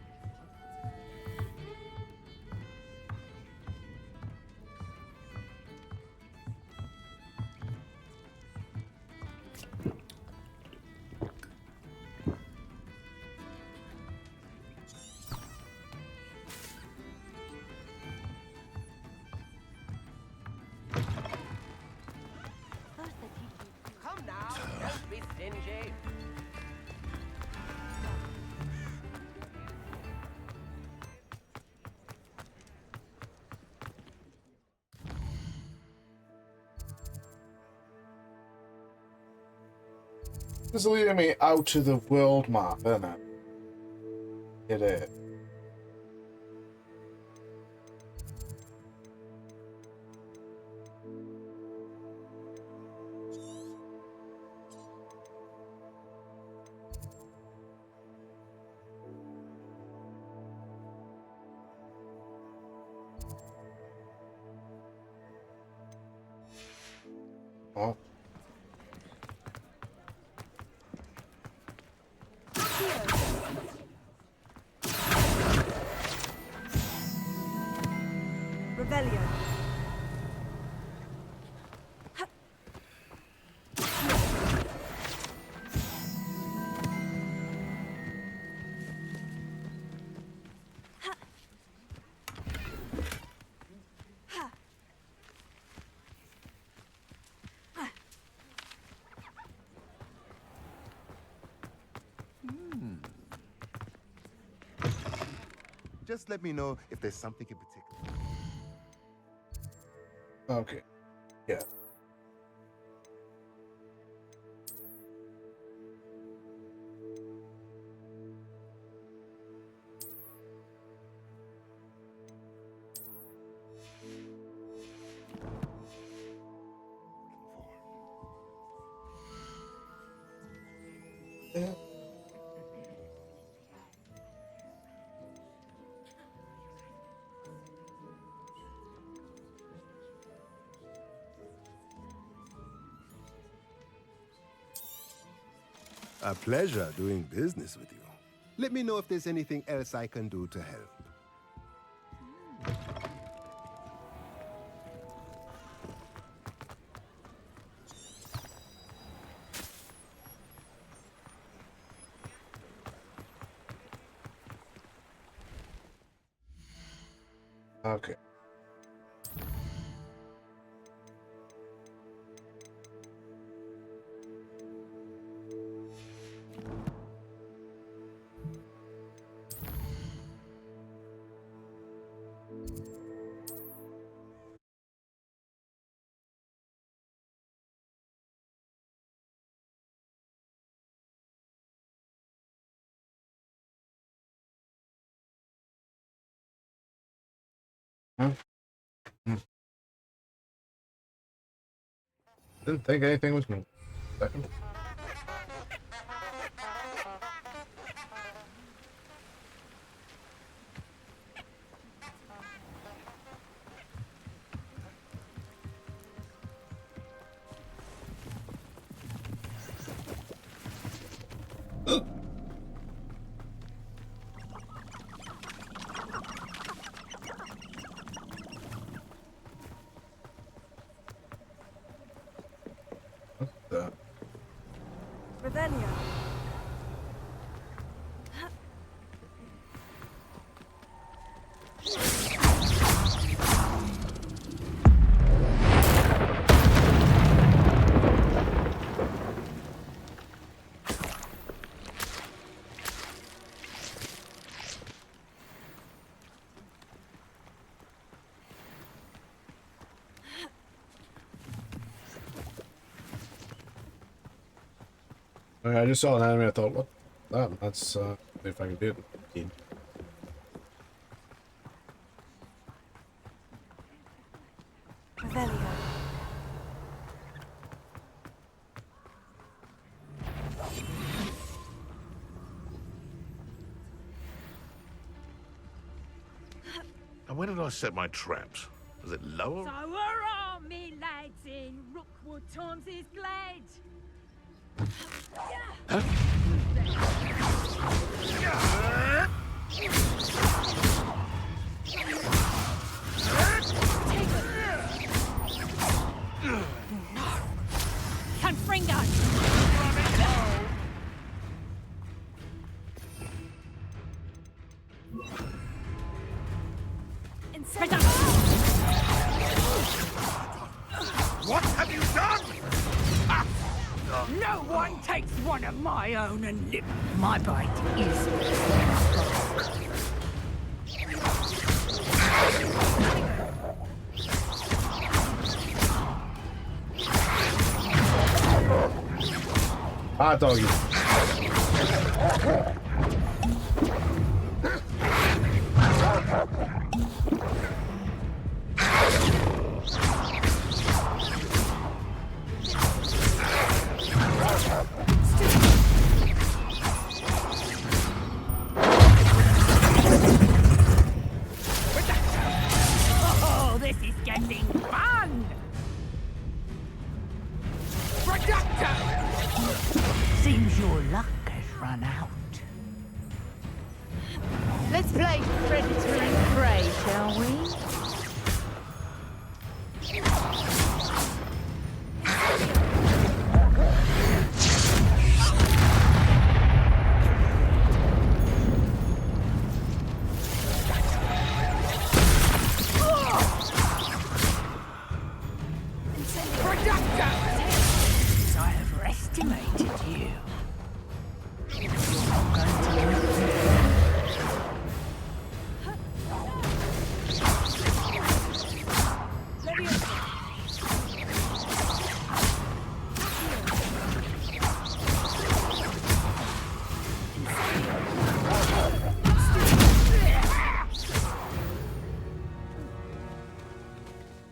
Speaker 6: Stingy.
Speaker 1: This is leading me out to the world map, isn't it? It is. Oh.
Speaker 13: Revelio.
Speaker 20: Just let me know if there's something in particular.
Speaker 1: Okay. Yeah. Yeah.
Speaker 20: A pleasure doing business with you. Let me know if there's anything else I can do to help.
Speaker 1: Okay. Didn't think anything was moving. Second. What's that?
Speaker 13: Revelio.
Speaker 1: I mean, I just saw an enemy. I thought, what? That's see if I can do it.
Speaker 13: Revelio.
Speaker 17: And where did I set my traps? Was it lower?
Speaker 11: So hurrah, me lads in Rookwood times is glad. Confringo!
Speaker 17: What have you done? Ah!
Speaker 11: No one takes one of my own and live. My bite is
Speaker 1: Ah, doggy.
Speaker 11: Oh, this is getting fun! Productor! Seems your luck has run out.
Speaker 21: Let's play predator and prey, shall we?
Speaker 11: I overestimated you. You're not going to live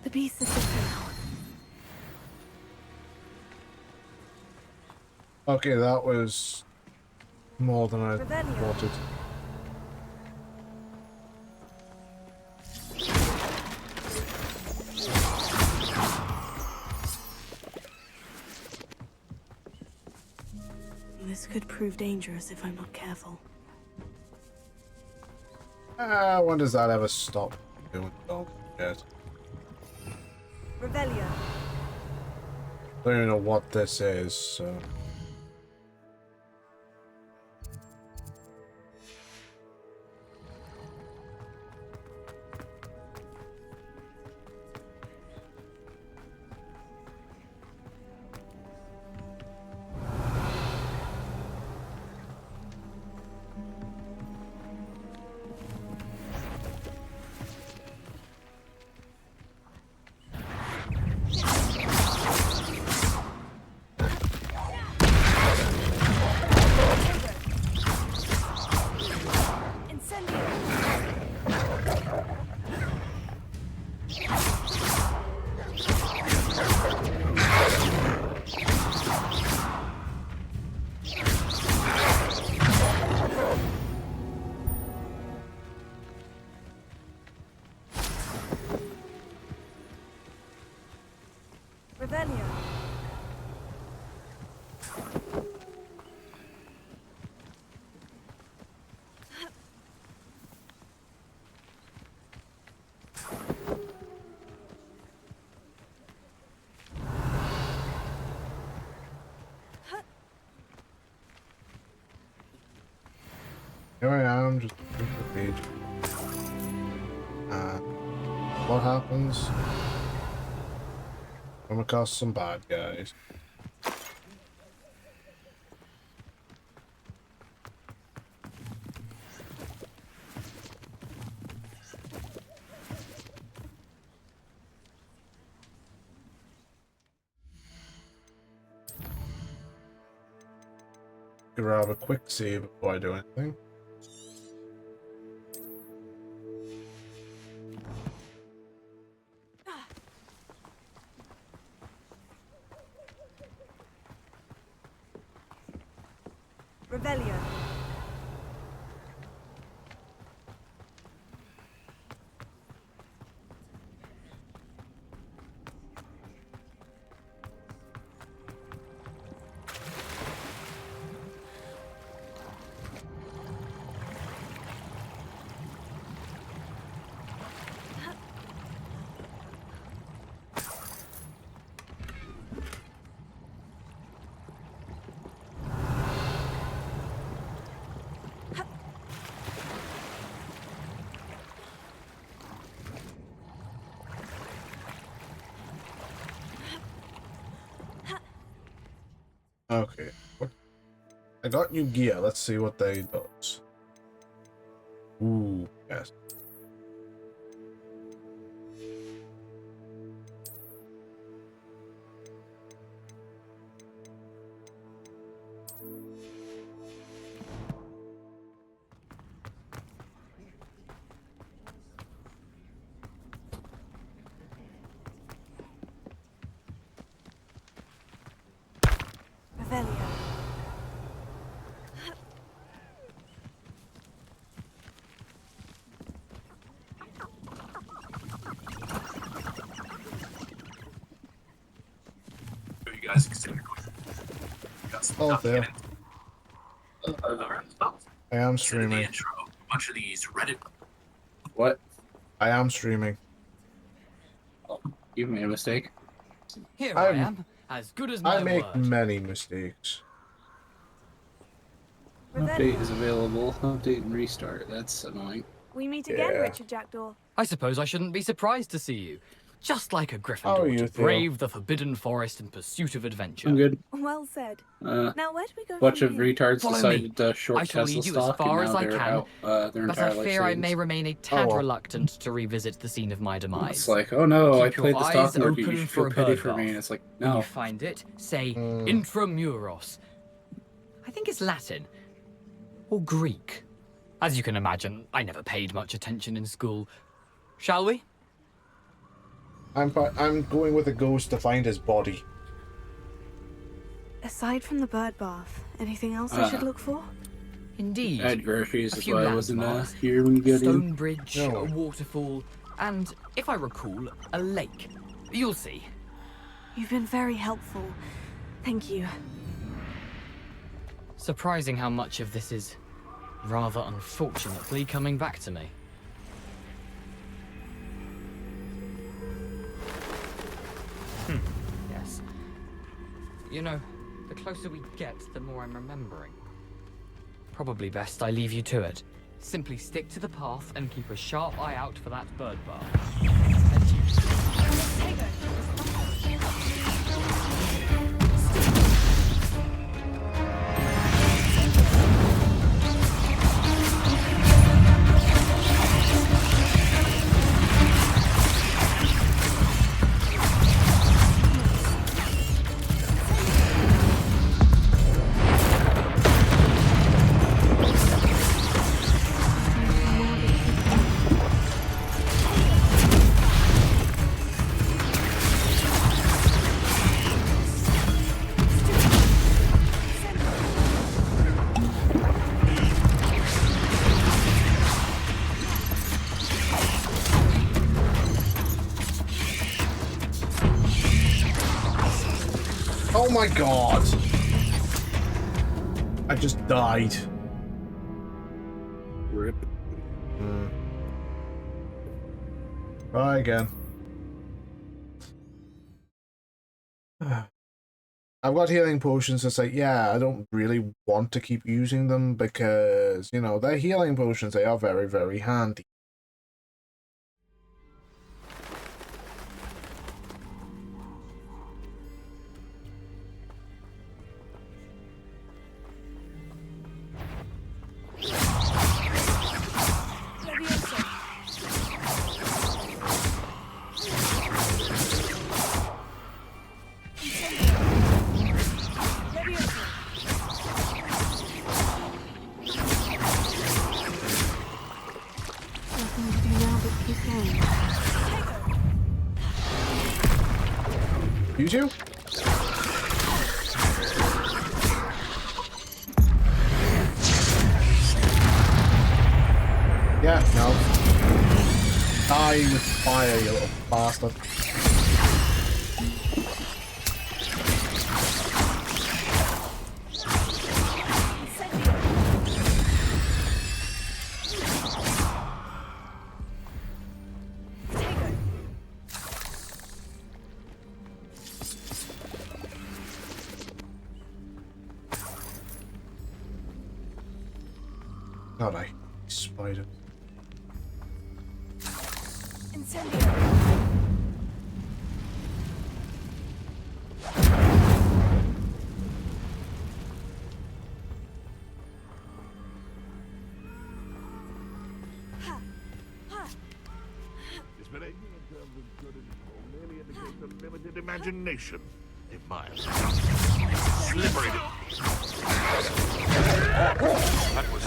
Speaker 2: The beast is sick now.
Speaker 1: Okay, that was more than I wanted.
Speaker 13: This could prove dangerous if I'm not careful.
Speaker 1: When does that ever stop doing dog shit?
Speaker 13: Revelio.
Speaker 1: Don't even know what this is, so...
Speaker 13: Revelio.
Speaker 1: Here I am, just looking at the page. And what happens? Come across some bad guys. Grab a quick save before I do anything.
Speaker 13: Revelio.
Speaker 1: Okay. What? I got new gear. Let's see what they does. Ooh, yes.
Speaker 13: Revelio.
Speaker 3: You guys extend got some
Speaker 1: Oh,
Speaker 3: stuff to
Speaker 1: there.
Speaker 3: get into.
Speaker 1: I am
Speaker 3: Consider the
Speaker 1: streaming.
Speaker 3: intro. A bunch of these Reddit.
Speaker 22: What?
Speaker 1: I am streaming.
Speaker 22: You made a mistake.
Speaker 10: Here I am, as good as my
Speaker 1: I make
Speaker 10: word.
Speaker 1: many mistakes.
Speaker 22: Update is available. Update and restart. That's annoying.
Speaker 13: We meet again,
Speaker 1: Yeah.
Speaker 13: Richard Jackdaw.
Speaker 10: I suppose I shouldn't be surprised to see you. Just like a
Speaker 1: How
Speaker 10: Gryffindor
Speaker 1: are
Speaker 10: to
Speaker 1: you, Theo?
Speaker 10: brave the forbidden forest in pursuit of adventure.
Speaker 22: I'm good.
Speaker 13: Well said.
Speaker 22: Now
Speaker 13: where do we go
Speaker 22: bunch
Speaker 13: from
Speaker 22: of
Speaker 13: here?
Speaker 22: retards
Speaker 10: Follow
Speaker 22: decided
Speaker 10: me.
Speaker 22: to short
Speaker 10: I shall
Speaker 22: Tesla
Speaker 10: lead you as
Speaker 22: stock, and
Speaker 10: far
Speaker 22: now
Speaker 10: as I
Speaker 22: they're
Speaker 10: can,
Speaker 22: out. They're
Speaker 10: but I
Speaker 22: entirely
Speaker 10: fear I
Speaker 22: savings.
Speaker 10: may remain a tad
Speaker 1: well.
Speaker 10: reluctant to revisit the scene of my demise.
Speaker 22: It's like, oh no,
Speaker 10: Keep
Speaker 22: I played
Speaker 10: your
Speaker 22: the stock
Speaker 10: eyes
Speaker 22: market. You
Speaker 10: open
Speaker 22: should
Speaker 10: for
Speaker 22: feel
Speaker 10: a
Speaker 22: pity
Speaker 10: bird
Speaker 22: for me.
Speaker 10: bath.
Speaker 22: And it's like,
Speaker 10: When
Speaker 22: no.
Speaker 10: you find it, say intramuros. I think it's Latin or Greek. As you can imagine, I never paid much attention in school. Shall we?
Speaker 1: I'm going with a ghost to find his body.
Speaker 13: Aside from the bird bath, anything else I should look for?
Speaker 10: Indeed.
Speaker 22: I had groceries,
Speaker 10: A
Speaker 22: that's
Speaker 10: few
Speaker 22: why I wasn't
Speaker 10: landmarks.
Speaker 22: here when you got in.
Speaker 10: Stone bridge,
Speaker 1: No.
Speaker 10: a waterfall, and, if I recall, a lake. You'll see.
Speaker 13: You've been very helpful. Thank you.
Speaker 10: Surprising how much of this is, rather unfortunately, coming back to me. Yes. You know, the closer we get, the more I'm remembering. Probably best I leave you to it. Simply stick to the path and keep a sharp eye out for that bird bath.
Speaker 1: Oh my god! I just died.
Speaker 22: Rip.
Speaker 1: Try again. I've got healing potions. It's like, yeah, I don't really want to keep using them because, you know, they're healing potions. They are very, very handy.
Speaker 13: Nothing to do now but keep going.
Speaker 1: You two? Yeah, no. Die with fire, you little bastard. God, I hate spider.
Speaker 17: Speaking in terms of good and evil merely indicates a limited imagination, in my opinion. Slippery. That was...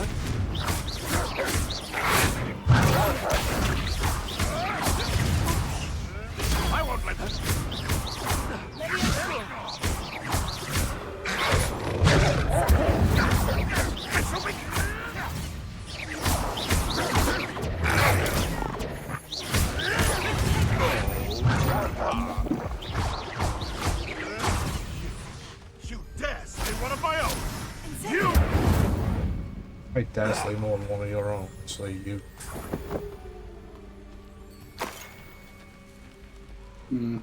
Speaker 17: I won't let this. You dare slay one of my own? You!
Speaker 1: I dare slay more than one of your own. Slay you.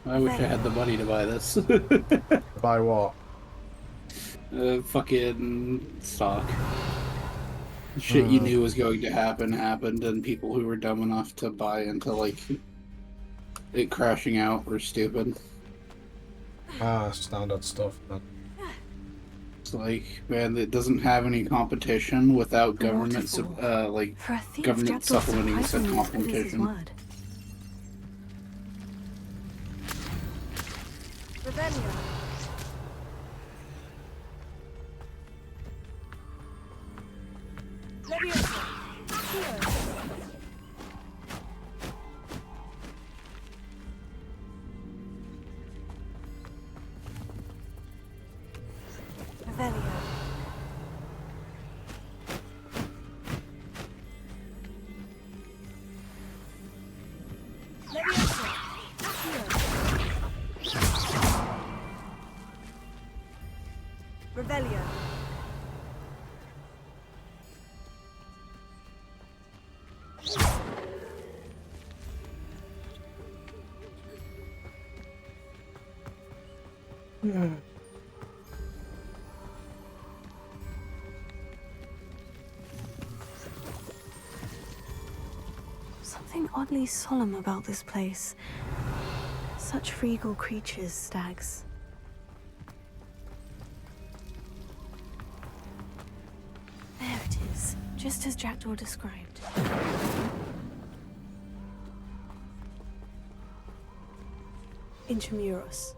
Speaker 22: I wish I had the money to buy this.
Speaker 1: Buy what?
Speaker 22: Fucking stock. Shit you knew was going to happen happened, and people who were dumb enough to buy into, like, it crashing out were stupid.
Speaker 1: Standard stuff, man.
Speaker 22: It's like, man, it doesn't have any competition without government, like, government supplementing said competition.
Speaker 13: Rebellion. Leviosa. Here. Revelio. Leviosa. Here. Revelio. Something oddly solemn about this place. Such regal creatures, stags. There it is, just as Jackdaw described. Intramuros.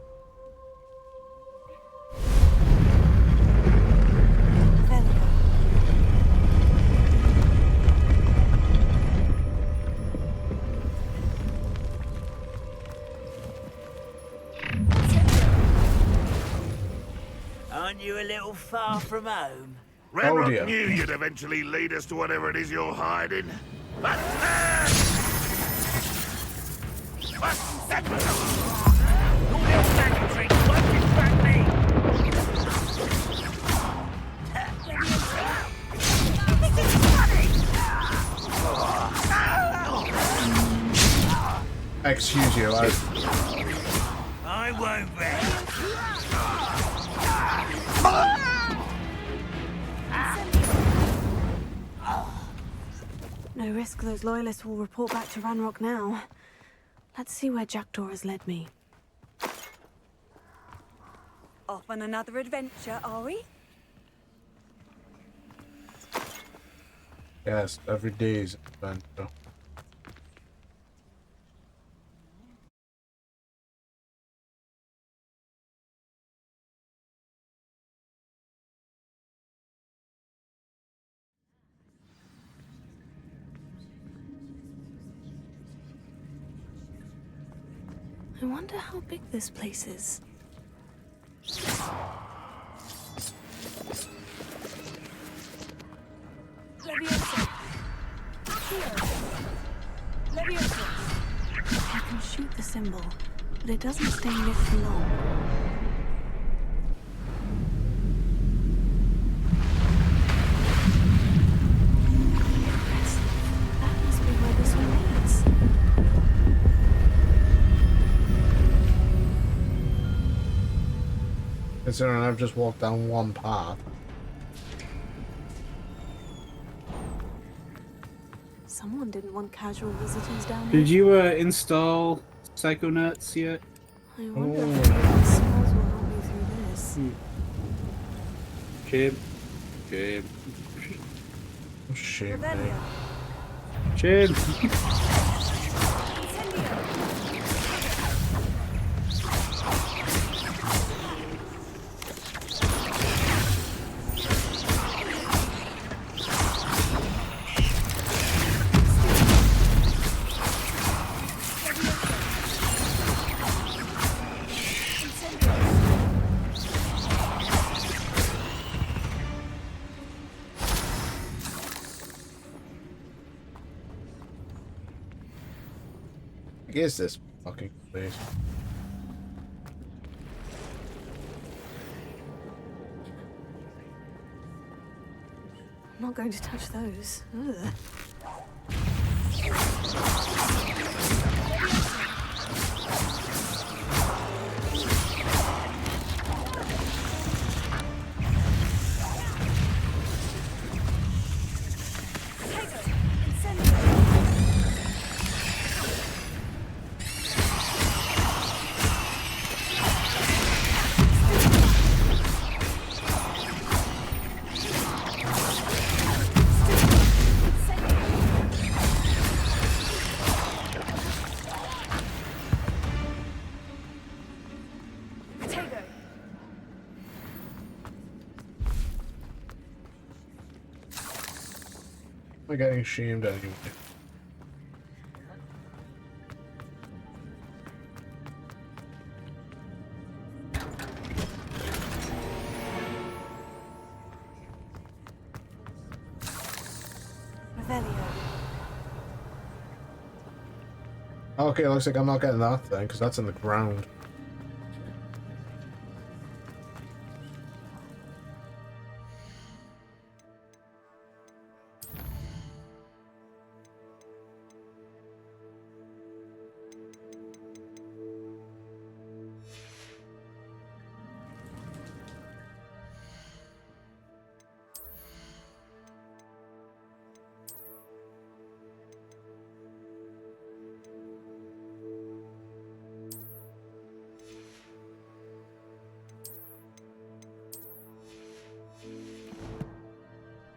Speaker 12: Aren't you a little far from home?
Speaker 17: Renrock knew you'd eventually lead us to whatever it is you're hiding. But what's that? Your little magic trick won't distract me. This is funny.
Speaker 1: Excuse you,
Speaker 12: I won't rest.
Speaker 13: No risk those loyalists will report back to Ranrock now. Let's see where Jackdaw has led me.
Speaker 2: Off on another adventure, are we?
Speaker 1: Yes, every day is an adventure.
Speaker 13: I wonder how big this place is.
Speaker 2: Leviosa. Here. Leviosa.
Speaker 13: I can shoot the symbol, but it doesn't stay lit for long. That must be where this one leads.
Speaker 1: Considering I've just walked down one path.
Speaker 13: Someone didn't want casual visitors down here.
Speaker 22: Did you install Psychonauts yet?
Speaker 13: I wonder if the smells will help me through this.
Speaker 22: Shame. Shame.
Speaker 1: Shame,
Speaker 22: Shame.
Speaker 1: Is this fucking place?
Speaker 13: I'm not going to touch those. Ugh.
Speaker 1: I'm getting shamed anyway. Okay, looks like I'm not getting that thing because that's in the ground.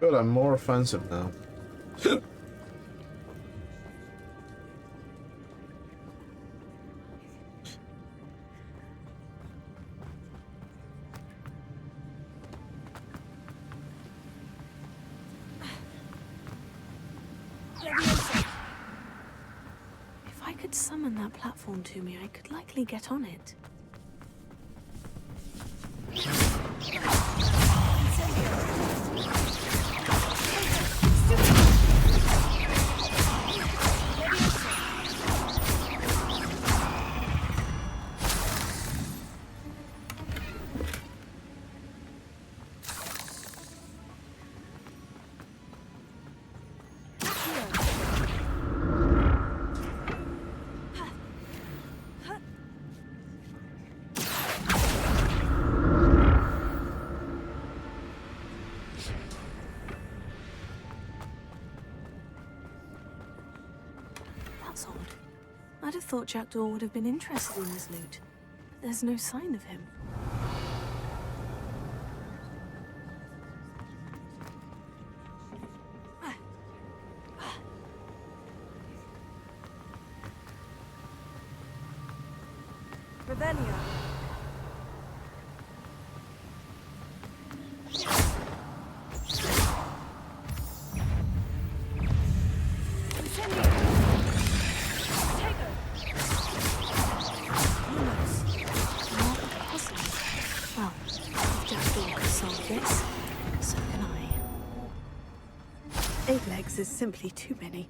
Speaker 1: Good, I'm more offensive now.
Speaker 13: If I could summon that platform to me, I could likely get on it. That's odd. I'd have thought Jackdaw would have been interested in this loot. But there's no sign of him. Revelio. Is simply too many.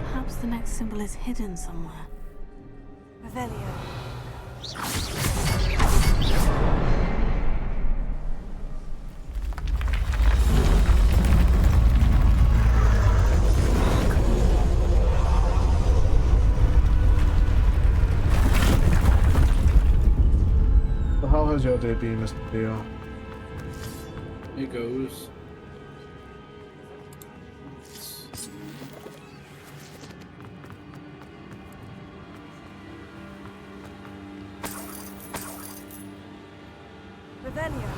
Speaker 13: Perhaps the next symbol is hidden somewhere. Revelio.
Speaker 1: How has your day been, Mr. Theo?
Speaker 22: It goes.
Speaker 13: Revelio.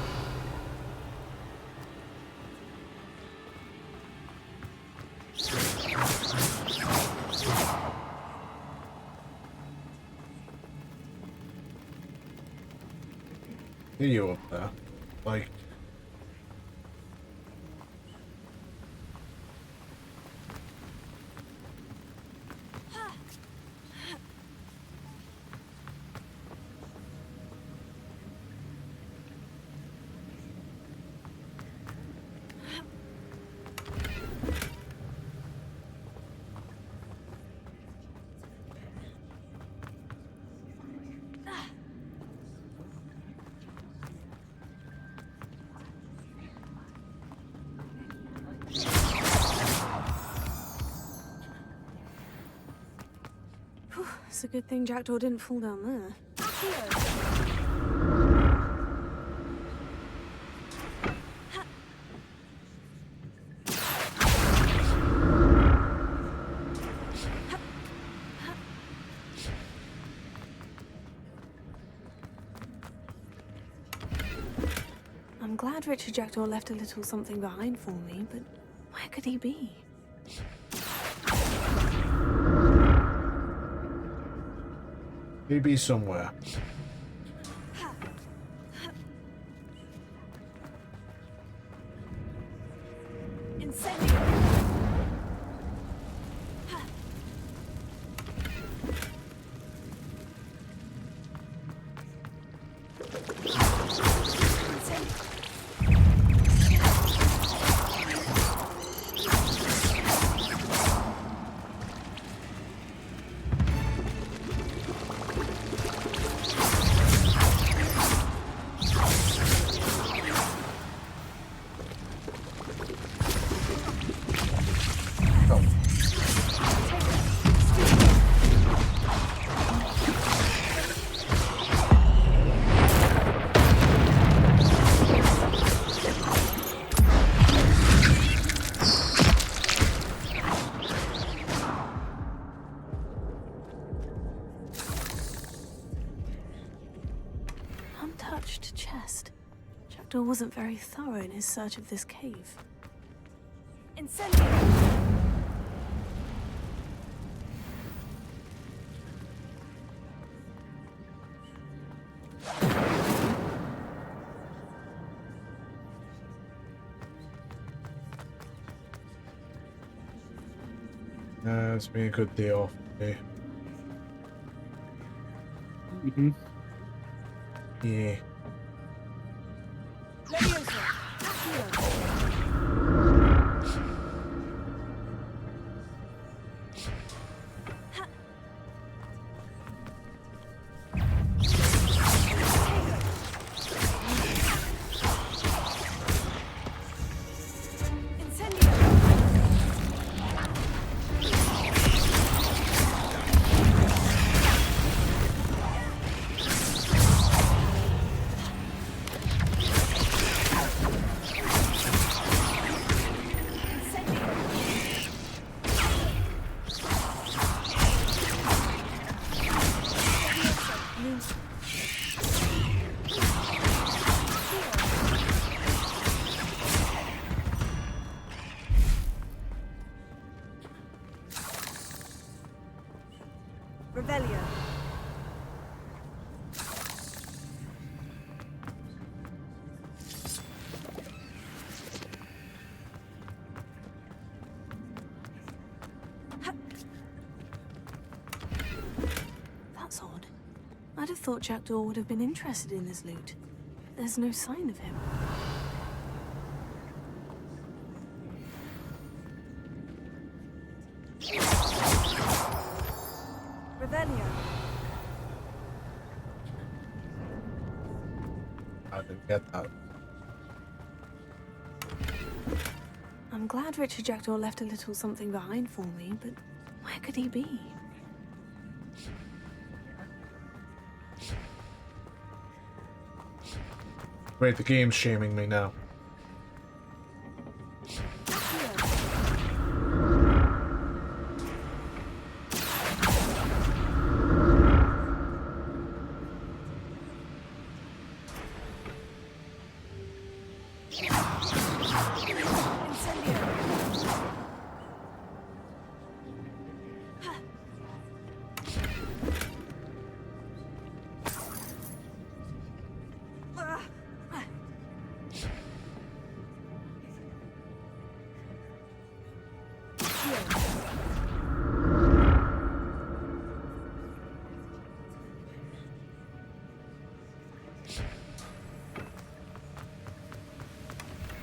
Speaker 1: Are you up there? Like...
Speaker 13: It's a good thing Jackdaw didn't fall down there. I'm glad Richard Jackdaw left a little something behind for me, but where could he be?
Speaker 1: Maybe somewhere.
Speaker 13: Untouched chest. Jackdaw wasn't very thorough in his search of this cave. Incendio!
Speaker 1: It's been a good day off today.
Speaker 22: Mm-hmm.
Speaker 1: Yeah.
Speaker 13: Revelio. That's odd. I'd have thought Jackdaw would have been interested in this loot. There's no sign of him. Revelio.
Speaker 1: I didn't get that.
Speaker 13: I'm glad Richard Jackdaw left a little something behind for me, but where could he be?
Speaker 1: Wait, the game's shaming me now.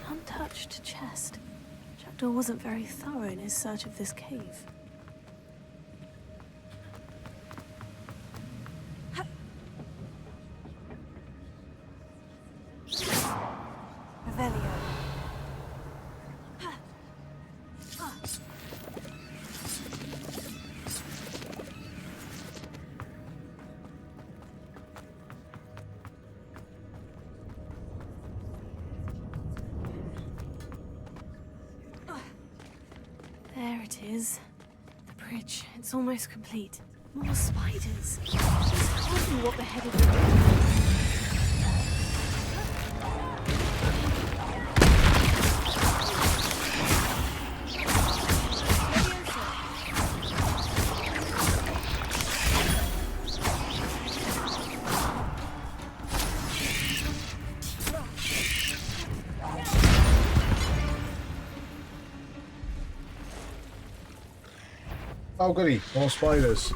Speaker 13: Untouched chest. Jackdaw wasn't very thorough in his search of this cave. Revelio. There it is. The bridge. It's almost complete. More spiders. This can't be what the head of the...
Speaker 1: Oh goody, more spiders.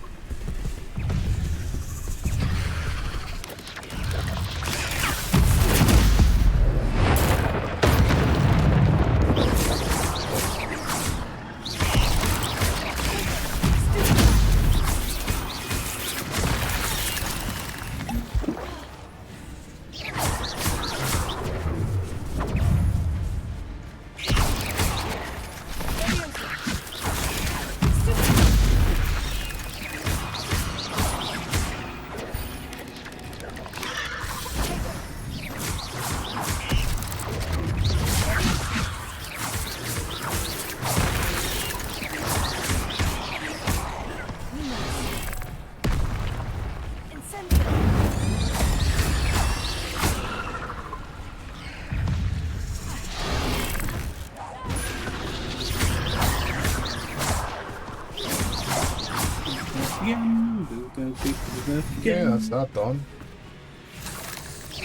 Speaker 1: Yeah, that's that done.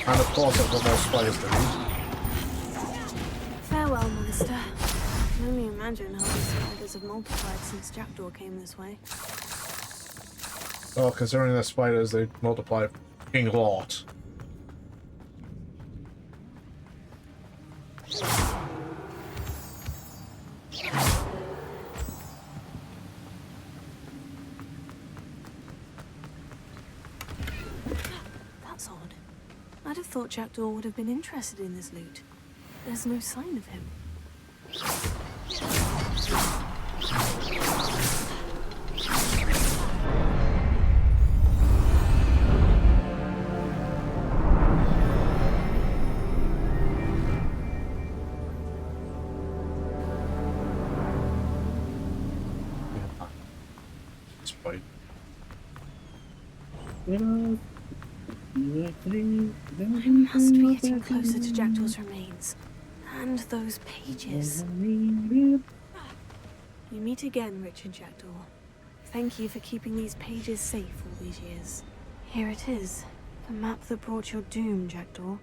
Speaker 1: And of course I've got more spiders to eat.
Speaker 13: Farewell, monster. I can only imagine how these spiders have multiplied since Jackdaw came this way.
Speaker 1: Well, considering the spiders, they multiply a fucking lot.
Speaker 13: That's odd. I'd have thought Jackdaw would have been interested in this loot. There's no sign of him.
Speaker 1: Spider.
Speaker 13: I must be getting closer to Jackdaw's remains. And those pages. We meet again, Richard Jackdaw. Thank you for keeping these pages safe all these years. Here it is. The map that brought your doom, Jackdaw.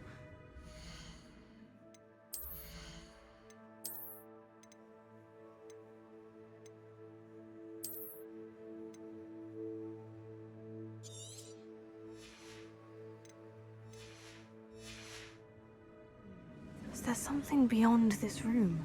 Speaker 13: Is there something beyond this room?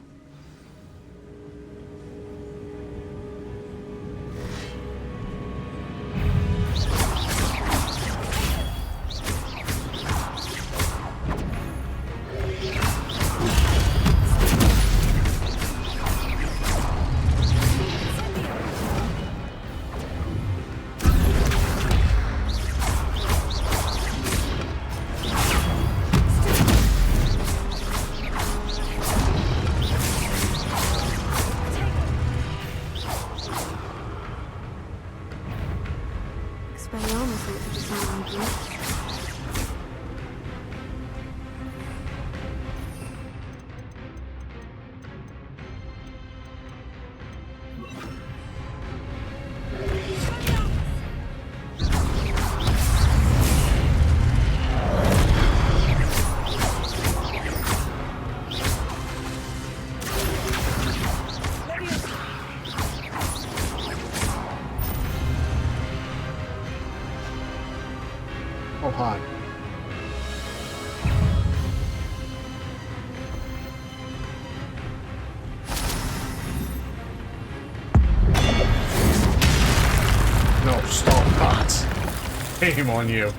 Speaker 1: Oh, hi. No, stop that. Shame on you.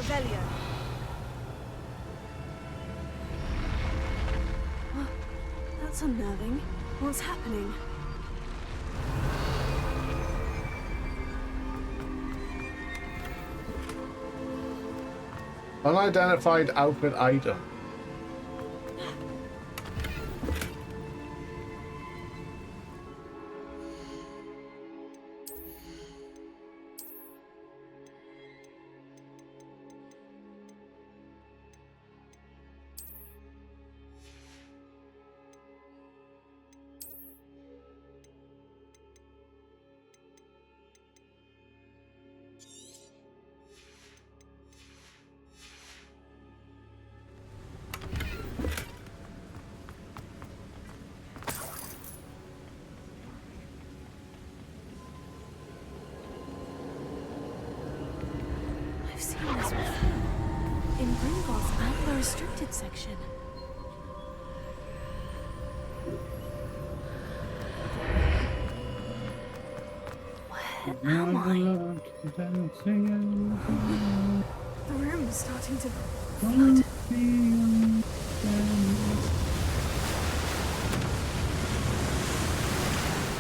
Speaker 13: Revelio. Oh, that's unnerving. What's happening?
Speaker 1: Unidentified outfit item.
Speaker 13: I've seen this before. In Gringotts and the restricted section. Where am I? The room is starting to flood.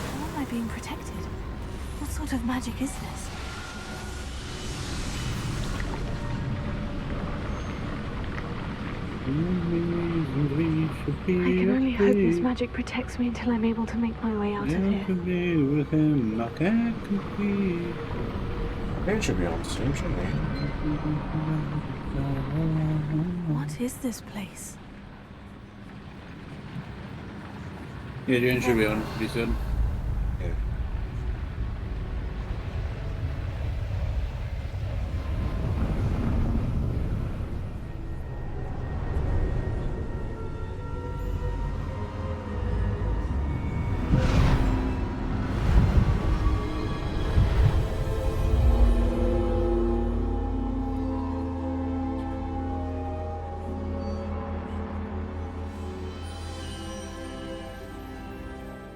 Speaker 13: How am I being protected? What sort of magic is this? I can only hope this magic protects me until I'm able to make my way out of here.
Speaker 1: It should be on stream, shouldn't it?
Speaker 13: What is this place?
Speaker 22: Yeah, Jane should be on pretty soon.
Speaker 1: Yeah.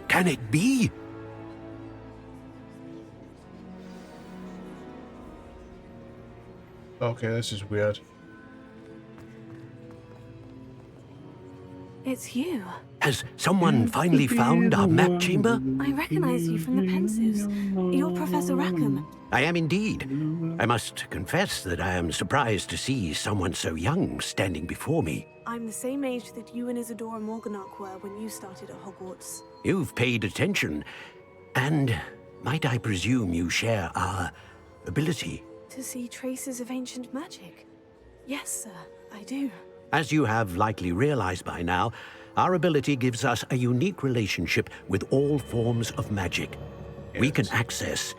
Speaker 19: Can it be?
Speaker 1: Okay, this is weird.
Speaker 13: It's you.
Speaker 19: Has someone finally found our map chamber?
Speaker 13: I recognize you from the Pensives. You're Professor Rackham.
Speaker 19: I am indeed. I must confess that I am surprised to see someone so young standing before me.
Speaker 13: I'm the same age that you and Isadora Morganach were when you started at Hogwarts.
Speaker 19: You've paid attention. And might I presume you share our ability?
Speaker 13: To see traces of ancient magic? Yes, sir, I do.
Speaker 19: As you have likely realized by now, our ability gives us a unique relationship with all forms of magic. Yes. We can access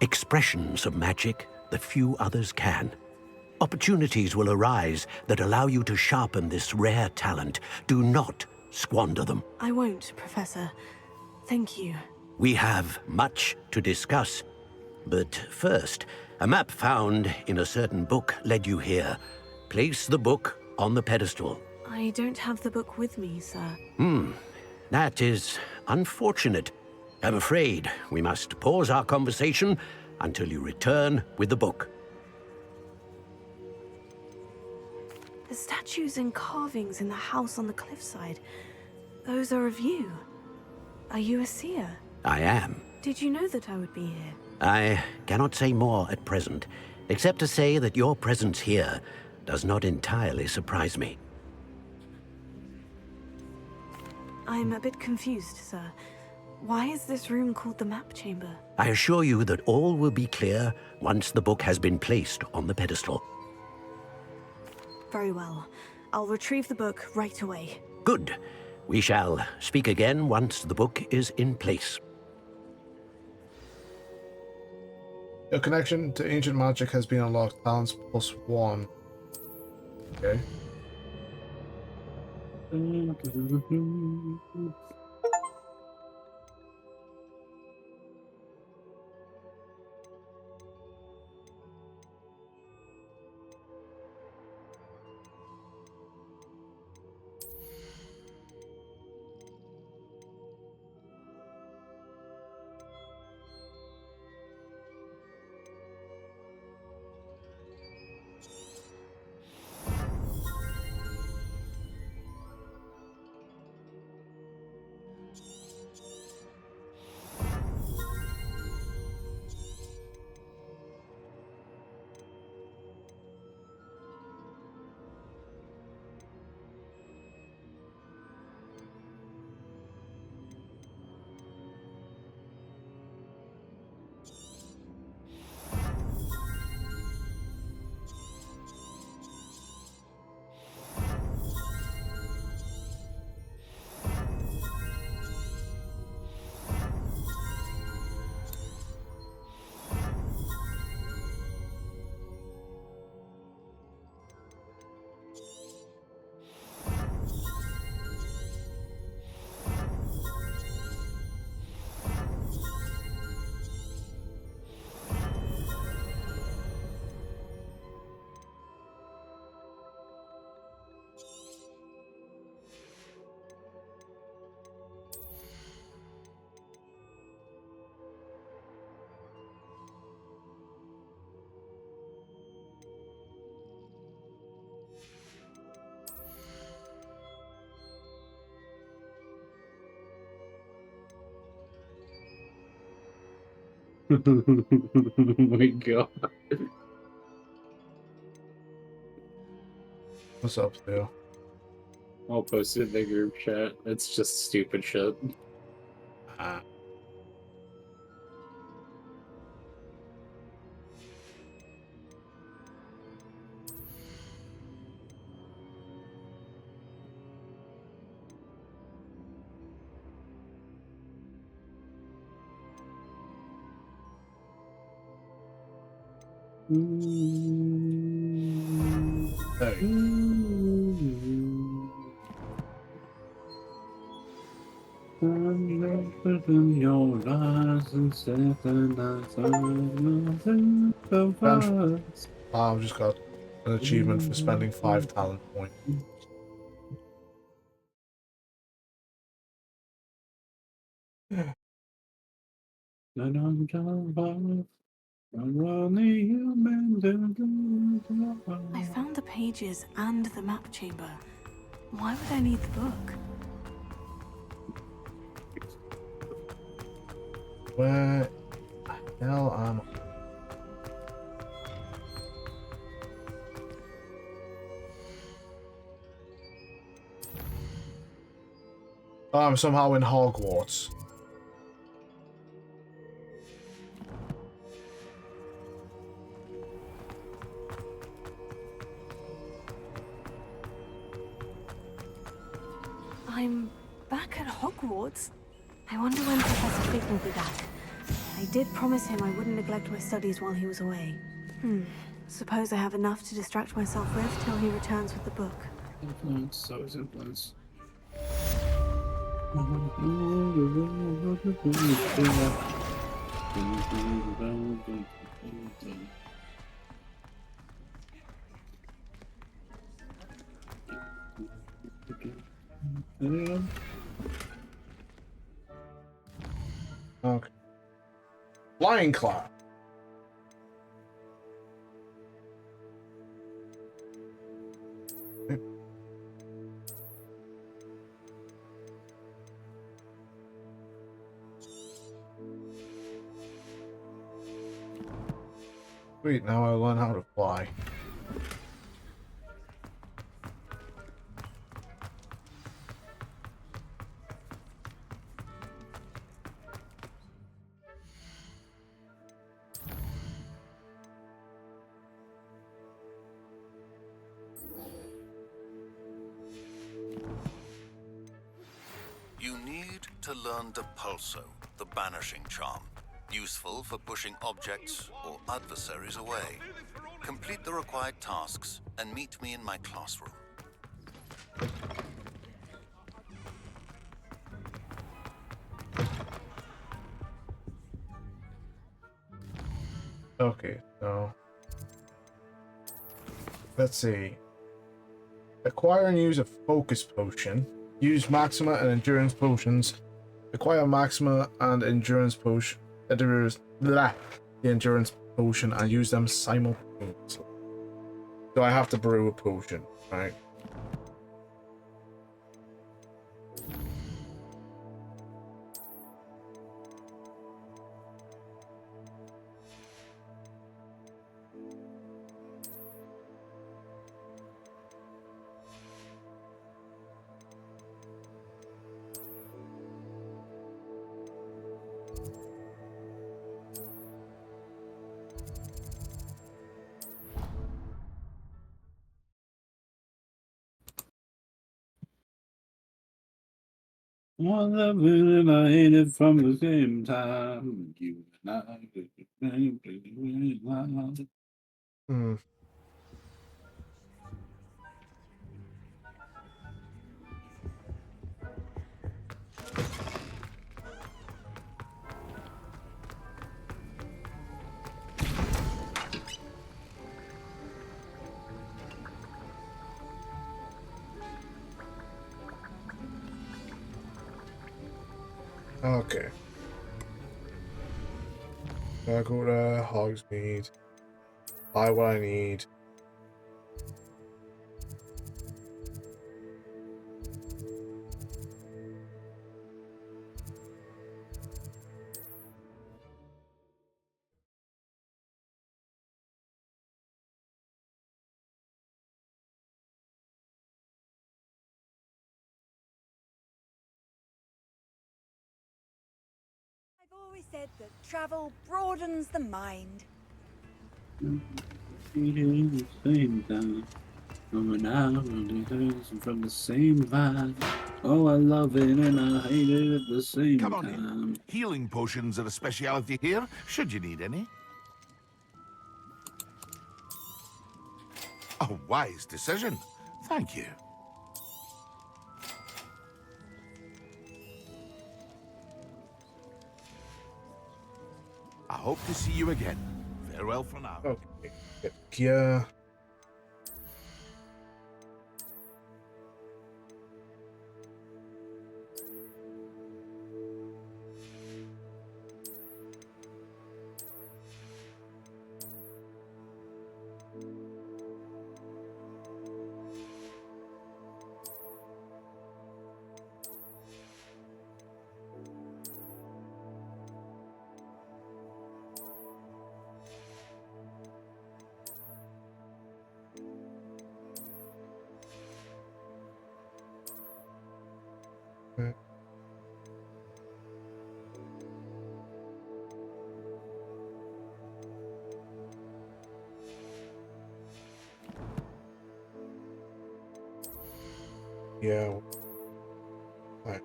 Speaker 19: expressions of magic that few others can. Opportunities will arise that allow you to sharpen this rare talent. Do not squander them.
Speaker 13: I won't, Professor. Thank you.
Speaker 19: We have much to discuss. But first, a map found in a certain book led you here. Place the book on the pedestal.
Speaker 13: I don't have the book with me, sir.
Speaker 19: That is unfortunate. I'm afraid we must pause our conversation until you return with the book.
Speaker 13: The statues and carvings in the house on the cliffside, those are of you. Are you a seer?
Speaker 19: I am.
Speaker 13: Did you know that I would be here?
Speaker 19: I cannot say more at present, except to say that your presence here does not entirely surprise me.
Speaker 13: I'm a bit confused, sir. Why is this room called the map chamber?
Speaker 19: I assure you that all will be clear once the book has been placed on the pedestal.
Speaker 13: Very well. I'll retrieve the book right away.
Speaker 19: Good. We shall speak again once the book is in place.
Speaker 1: Your connection to ancient magic has been unlocked. Balance +1. Okay.
Speaker 22: Oh my god.
Speaker 1: What's up, Theo?
Speaker 22: I'll post it in the group chat. It's just stupid shit.
Speaker 1: I've just got an achievement for spending 5 talent points.
Speaker 13: I found the pages and the map chamber. Why would I need the book?
Speaker 1: Where the hell am I? Oh, I'm somehow in Hogwarts.
Speaker 13: I'm back at Hogwarts. I wonder when Professor Fig will be back. I did promise him I wouldn't neglect my studies while he was away. Suppose I have enough to distract myself with till he returns with the book.
Speaker 22: Influence, so is influence.
Speaker 1: Okay. Flying Cloud. Sweet, now I learn how to fly.
Speaker 9: You need to learn Depulso, the banishing charm. Useful for pushing objects or adversaries away. Complete the required tasks and meet me in my classroom.
Speaker 1: Okay, so let's see. Acquire and use a focus potion. Use Maxima and Endurance potions. Acquire Maxima and Endurance potion. The Endurance potion and use them simultaneously. So I have to brew a potion, right?
Speaker 22: All the and I hate it from the same time. You and I.
Speaker 1: Hmm. Okay. I go to Hogsmeade. Buy what I need.
Speaker 5: always said that travel broadens the mind.
Speaker 22: The same time. Coming out from the same vibe. Oh, I love it and I hate it at the same
Speaker 17: Come on
Speaker 22: time.
Speaker 17: in. Healing potions are a speciality here, should you need any. A wise decision. Thank you. I hope to see you again. Farewell for now.
Speaker 1: Okay. Yeah. Yeah. Right.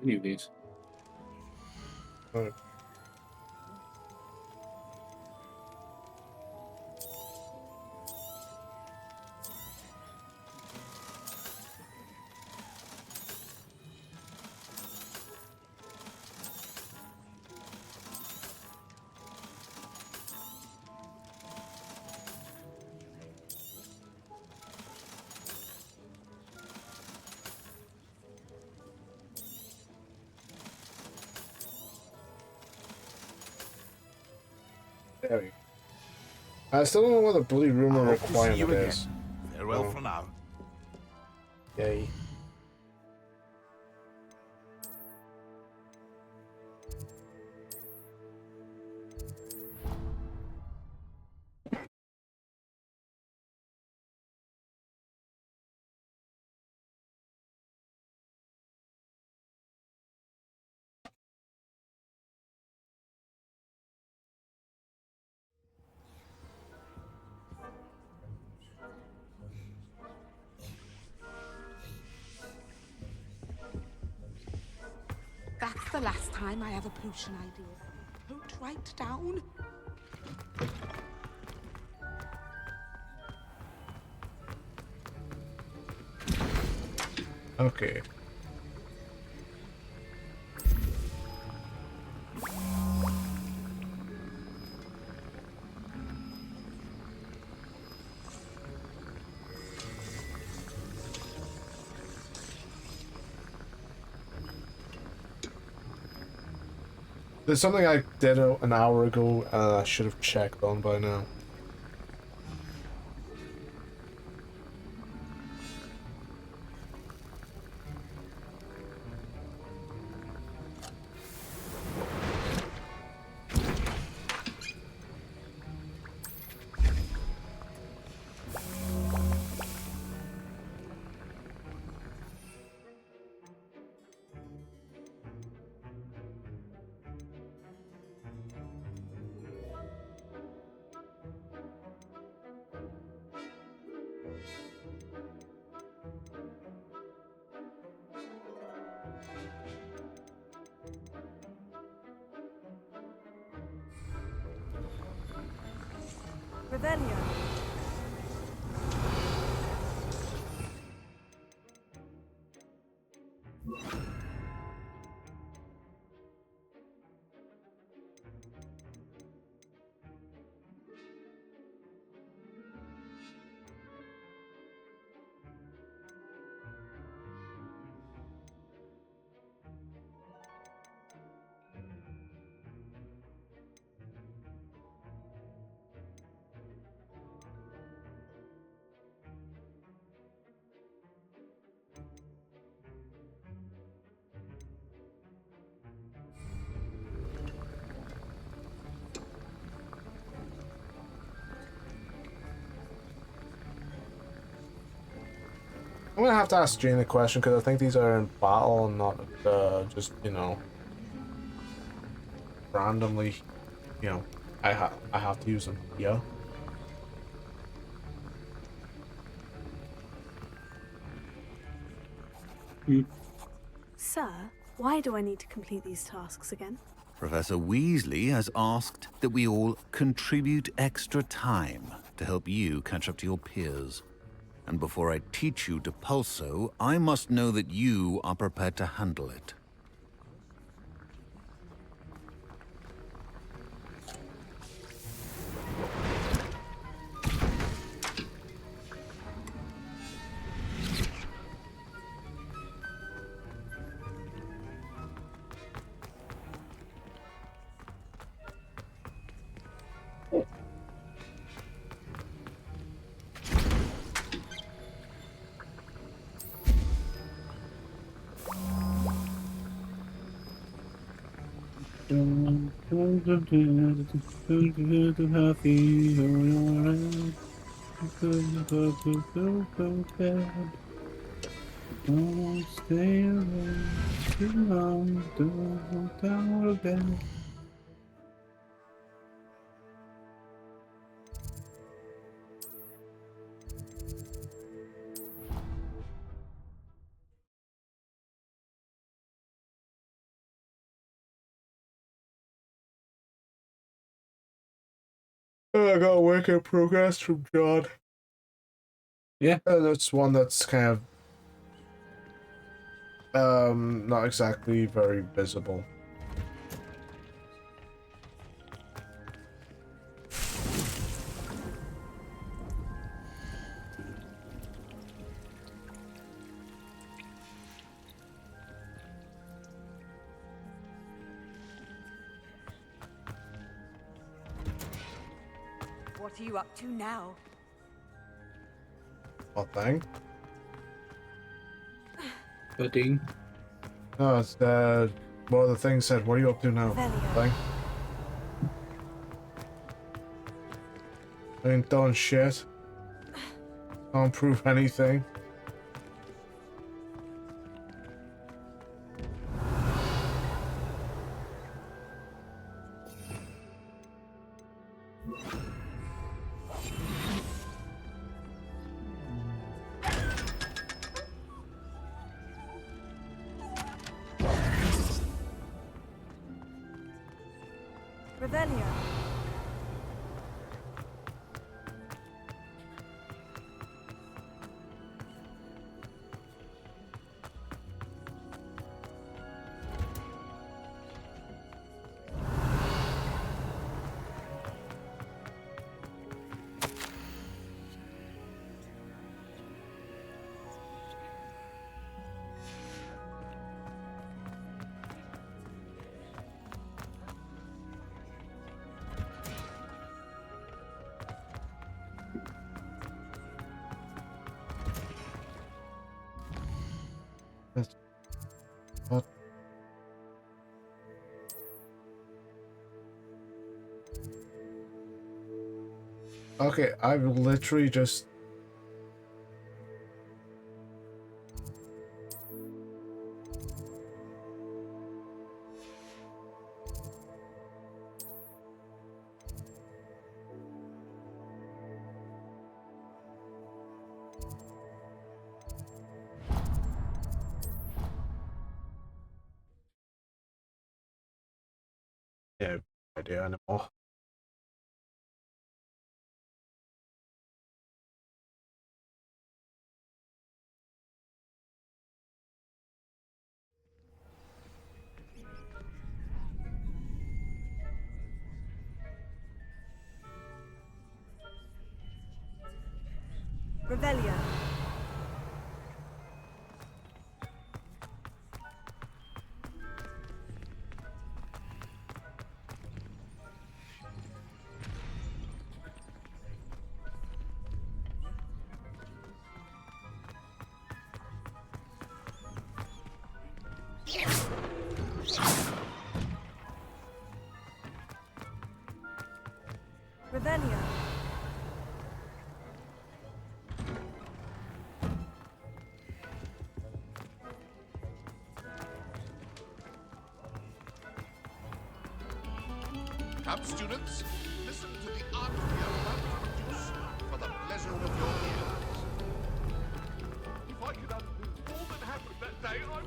Speaker 22: Any of these.
Speaker 1: Right. There we go. I still don't know what the bloody rumor requirement is.
Speaker 17: Farewell for now.
Speaker 1: Yay.
Speaker 4: That's the last time I have a potion idea. Put right down.
Speaker 1: Okay. There's something I did an hour ago I should have checked on by now.
Speaker 13: Revelio.
Speaker 1: I'm gonna have to ask Jane a question because I think these are in battle and not just, you know, randomly, you know, I have to use them. Yeah.
Speaker 13: Sir, why do I need to complete these tasks again?
Speaker 9: Professor Weasley has asked that we all contribute extra time to help you catch up to your peers. And before I teach you Depulso, I must know that you are prepared to handle it.
Speaker 22: Don't stay away too long, don't go to bed.
Speaker 1: Oh, I got a work in progress from John.
Speaker 22: Yeah.
Speaker 1: That's one that's kind of not exactly very visible.
Speaker 5: What are you up to now?
Speaker 1: What thing?
Speaker 22: Pudding.
Speaker 1: No, it's one of the things said, what are you up to now? Thing. I ain't done shit. Can't prove anything.
Speaker 5: Revelio.
Speaker 1: What? Okay, I've literally just... Yeah, no idea anymore.
Speaker 5: Revelio. Revelio.
Speaker 17: Come, students, listen to the art we are about to produce for the pleasure of your ears.
Speaker 7: If I could undo all that happened that day, I would.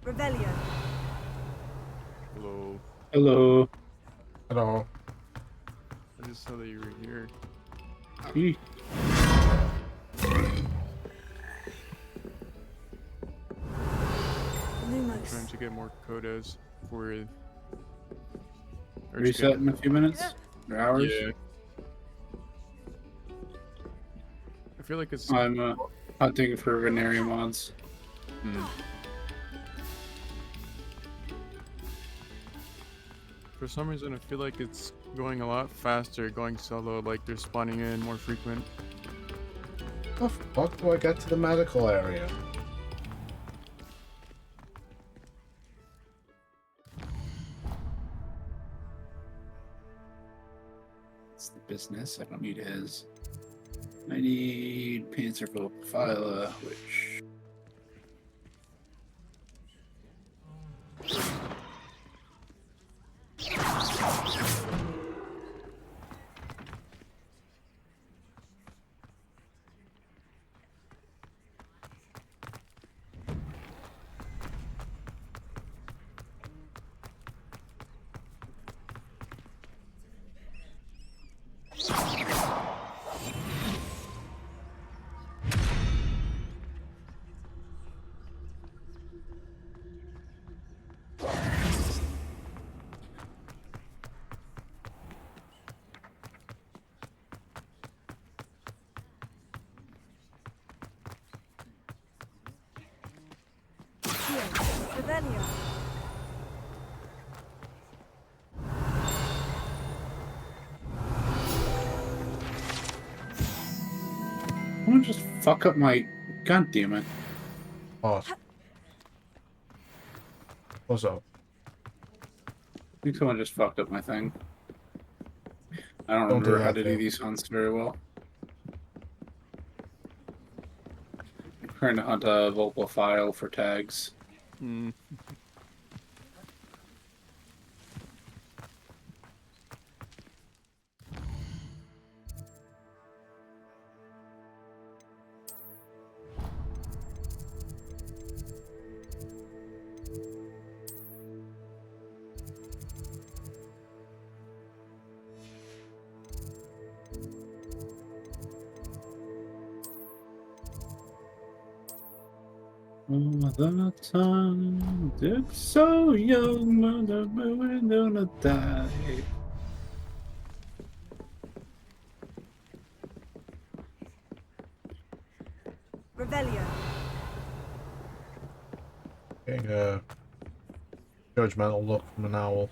Speaker 5: Revelio.
Speaker 8: Hello.
Speaker 22: Hello.
Speaker 1: Hello.
Speaker 8: I just saw that you were here.
Speaker 22: Hey.
Speaker 8: I'm trying to get more quotas for
Speaker 22: Reset in a few minutes or hours.
Speaker 8: Yeah. I feel like it's.
Speaker 22: I'm hunting for Veneria mods.
Speaker 8: For some reason, I feel like it's going a lot faster going solo, like they're spawning in more frequent.
Speaker 1: How the fuck do I get to the medical area?
Speaker 22: It's the business. I don't need his. I need Panzerville Phyla, which.
Speaker 5: Revelio.
Speaker 22: I'm gonna just fuck up my. God damn it.
Speaker 1: What? What's up?
Speaker 22: I think someone just fucked up my thing. I don't
Speaker 1: Don't do
Speaker 22: remember how
Speaker 1: that,
Speaker 22: to do
Speaker 1: Dave.
Speaker 22: these hunts very well. I'm trying to hunt a vocal file for tags. All the time, they're so young, mother, but we're gonna die.
Speaker 5: Revelio.
Speaker 1: Getting a judgmental look from an owl.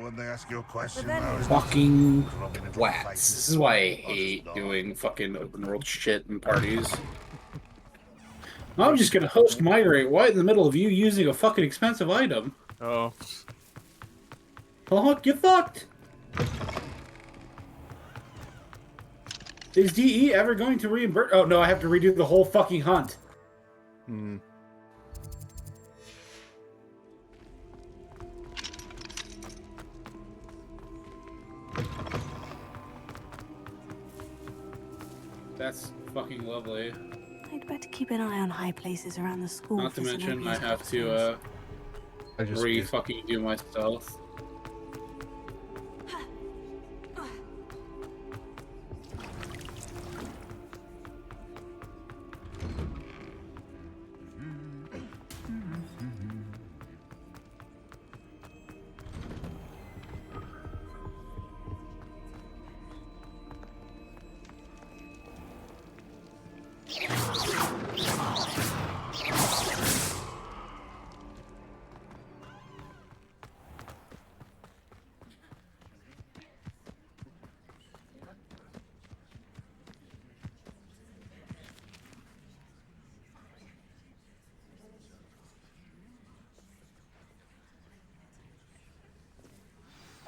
Speaker 17: when they ask you a question.
Speaker 22: Fucking twats. This is why I hate doing fucking open world shit in parties. I'm just gonna host migrate. Why in the middle of you using a fucking expensive item?
Speaker 8: Oh.
Speaker 22: Oh, get fucked! Is DE ever going to reimburse? Oh no, I have to redo the whole fucking hunt.
Speaker 8: Hmm.
Speaker 22: That's fucking lovely.
Speaker 2: I'd better keep an eye on high places around the school.
Speaker 22: Not to
Speaker 2: for some
Speaker 22: mention, I
Speaker 2: obvious
Speaker 22: have to
Speaker 1: just
Speaker 22: fucking do my stealth.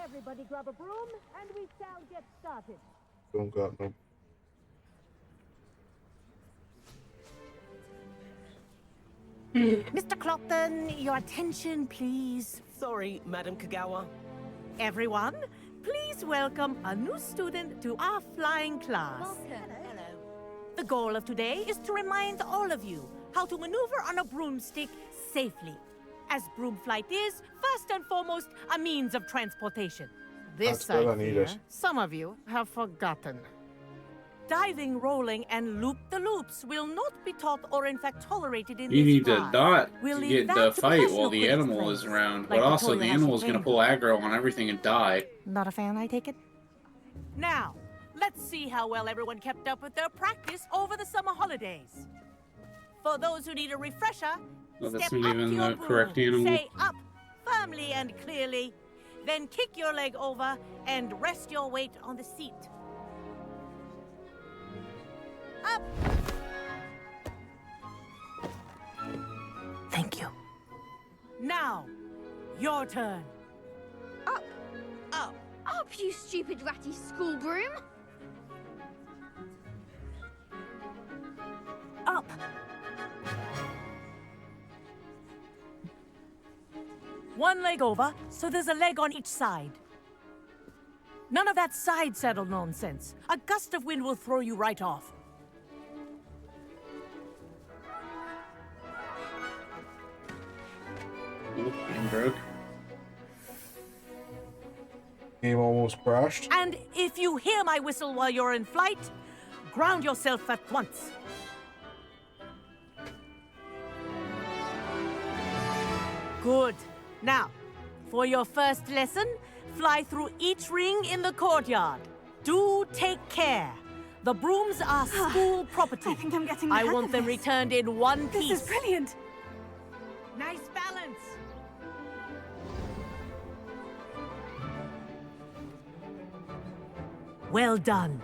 Speaker 11: Everybody grab a broom, and we shall get started.
Speaker 1: Don't got no.
Speaker 11: Mr. Clopton, your attention, please.
Speaker 6: Sorry, Madam Kagawa.
Speaker 11: Everyone, please welcome a new student to our flying class.
Speaker 6: Hello.
Speaker 11: The goal of today is to remind all of you how to maneuver on a broomstick safely, as broom flight is, first and foremost, a means of transportation.
Speaker 1: This, I fear,
Speaker 11: some of you have forgotten. Diving, rolling, and loop-the-loops will not be taught or in fact tolerated in
Speaker 22: You
Speaker 11: this
Speaker 22: need to
Speaker 11: class.
Speaker 22: not
Speaker 11: We'll
Speaker 22: to
Speaker 11: leave
Speaker 22: get
Speaker 11: that
Speaker 22: the
Speaker 11: to
Speaker 22: fight
Speaker 11: professional
Speaker 22: while the
Speaker 11: quidditch
Speaker 22: animal
Speaker 11: players,
Speaker 22: is around,
Speaker 11: like
Speaker 22: but
Speaker 11: the
Speaker 22: also
Speaker 11: toy
Speaker 22: the
Speaker 11: you
Speaker 22: animal is
Speaker 11: ascertained.
Speaker 22: gonna pull aggro on everything and die.
Speaker 11: Not a fan, I take it? Now, let's see how well everyone kept up with their practice over the summer holidays. For those who need a refresher,
Speaker 22: Oh, that's
Speaker 11: step
Speaker 22: not
Speaker 11: up
Speaker 22: even
Speaker 11: to your
Speaker 22: the
Speaker 11: broom,
Speaker 22: correct animal.
Speaker 11: say up, firmly and clearly, then kick your leg over and rest your weight on the seat. Up! Thank you. Now, your turn.
Speaker 15: Up! Up! Up, you stupid ratty school broom!
Speaker 2: Up!
Speaker 11: One leg over, so there's a leg on each side. None of that side saddle nonsense. A gust of wind will throw you right off.
Speaker 22: Oh, game broke.
Speaker 1: Game almost crashed.
Speaker 11: And if you hear my whistle while you're in flight, ground yourself at once. Good. Now, for your first lesson, fly through each ring in the courtyard. Do take care. The brooms are school property.
Speaker 2: I think I'm getting the
Speaker 11: I
Speaker 2: hang
Speaker 11: want
Speaker 2: of
Speaker 11: them
Speaker 2: this.
Speaker 11: returned in one piece.
Speaker 2: This is brilliant.
Speaker 11: Nice balance. Well done.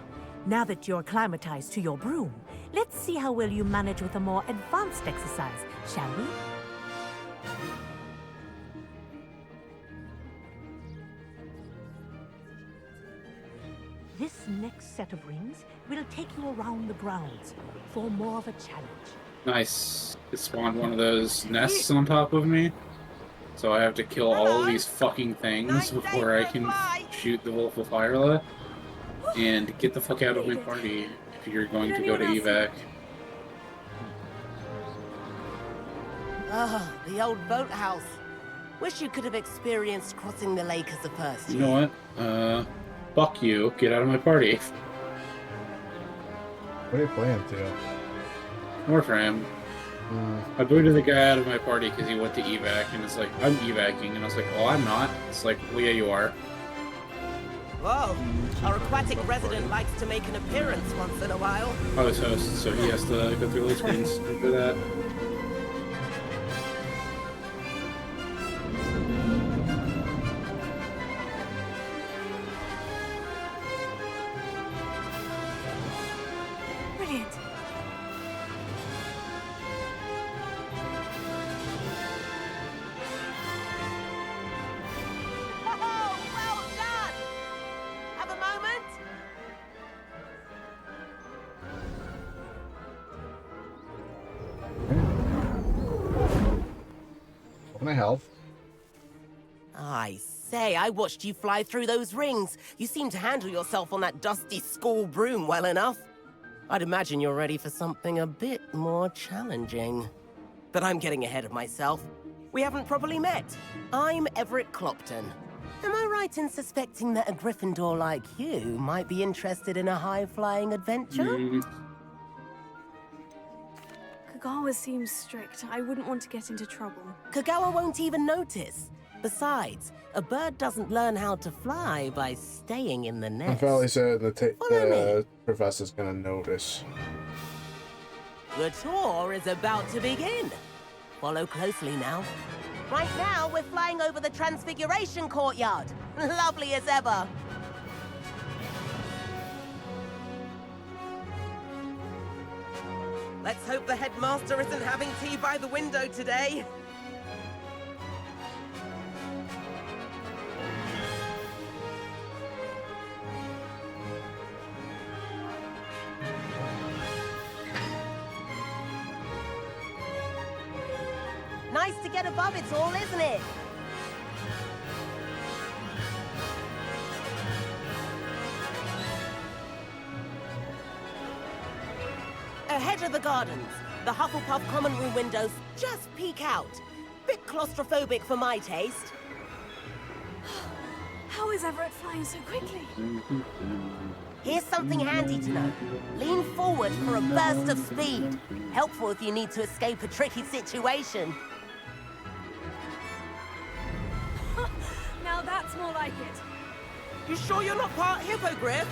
Speaker 11: Now that you're acclimatized to your broom, let's see how well you manage with a more advanced exercise, shall we? This next set of rings will take you around the grounds for more of a challenge.
Speaker 22: Nice. It spawned one of those nests on top of me. So I have to kill all of these fucking things before I can shoot the Wolf of Firela. And get the fuck out of my party if you're going to go to evac.
Speaker 6: Ah, the old boathouse. Wish you could have experienced crossing the lake as a first.
Speaker 22: You know what? Fuck you. Get out of my party.
Speaker 1: What are you playing to?
Speaker 22: Warframe. I booted the guy out of my party because he went to evac, and it's like, I'm evacing, and I was like, well, I'm not. It's like, well, yeah, you are.
Speaker 6: Whoa, our aquatic resident likes to make an appearance once in a while.
Speaker 22: I was host, so he has to go through load screens for that.
Speaker 1: How can I help?
Speaker 6: I say, I watched you fly through those rings. You seem to handle yourself on that dusty school broom well enough. I'd imagine you're ready for something a bit more challenging. But I'm getting ahead of myself. We haven't properly met. I'm Everett Clopton. Am I right in suspecting that a Gryffindor like you might be interested in a high-flying adventure?
Speaker 13: Kagawa seems strict. I wouldn't want to get into trouble.
Speaker 6: Kagawa won't even notice. Besides, a bird doesn't learn how to fly by staying in the
Speaker 1: I'm
Speaker 6: nest.
Speaker 1: fairly certain the professor's gonna notice.
Speaker 6: The tour is about to begin. Follow closely now. Right now, we're flying over the Transfiguration Courtyard. Lovely as ever. Let's hope the headmaster isn't having tea by the window today. Nice to get above it all, isn't it? Ahead of the gardens, the Hufflepuff common room windows just peek out. Bit claustrophobic for my taste.
Speaker 13: How is Everett flying so quickly?
Speaker 6: Here's something handy to know. Lean forward for a burst of speed. Helpful if you need to escape a tricky situation.
Speaker 13: Now that's more like it.
Speaker 6: You sure you're not part hippogriff?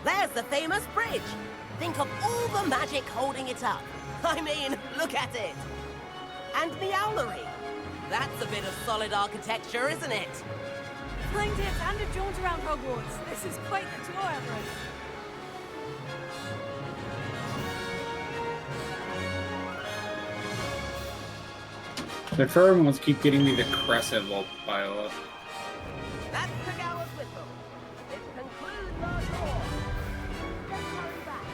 Speaker 6: There's the famous bridge. Think of all the magic holding it up. I mean, look at it. And the owlery. That's a bit of solid architecture, isn't it?
Speaker 13: Flying tips and a jaunt around Hogwarts. This is quite the tour, Everett.
Speaker 22: The firm ones keep getting me the crescent Viola.
Speaker 6: That's Kagawa's whistle. It concludes our tour. Don't hurry back.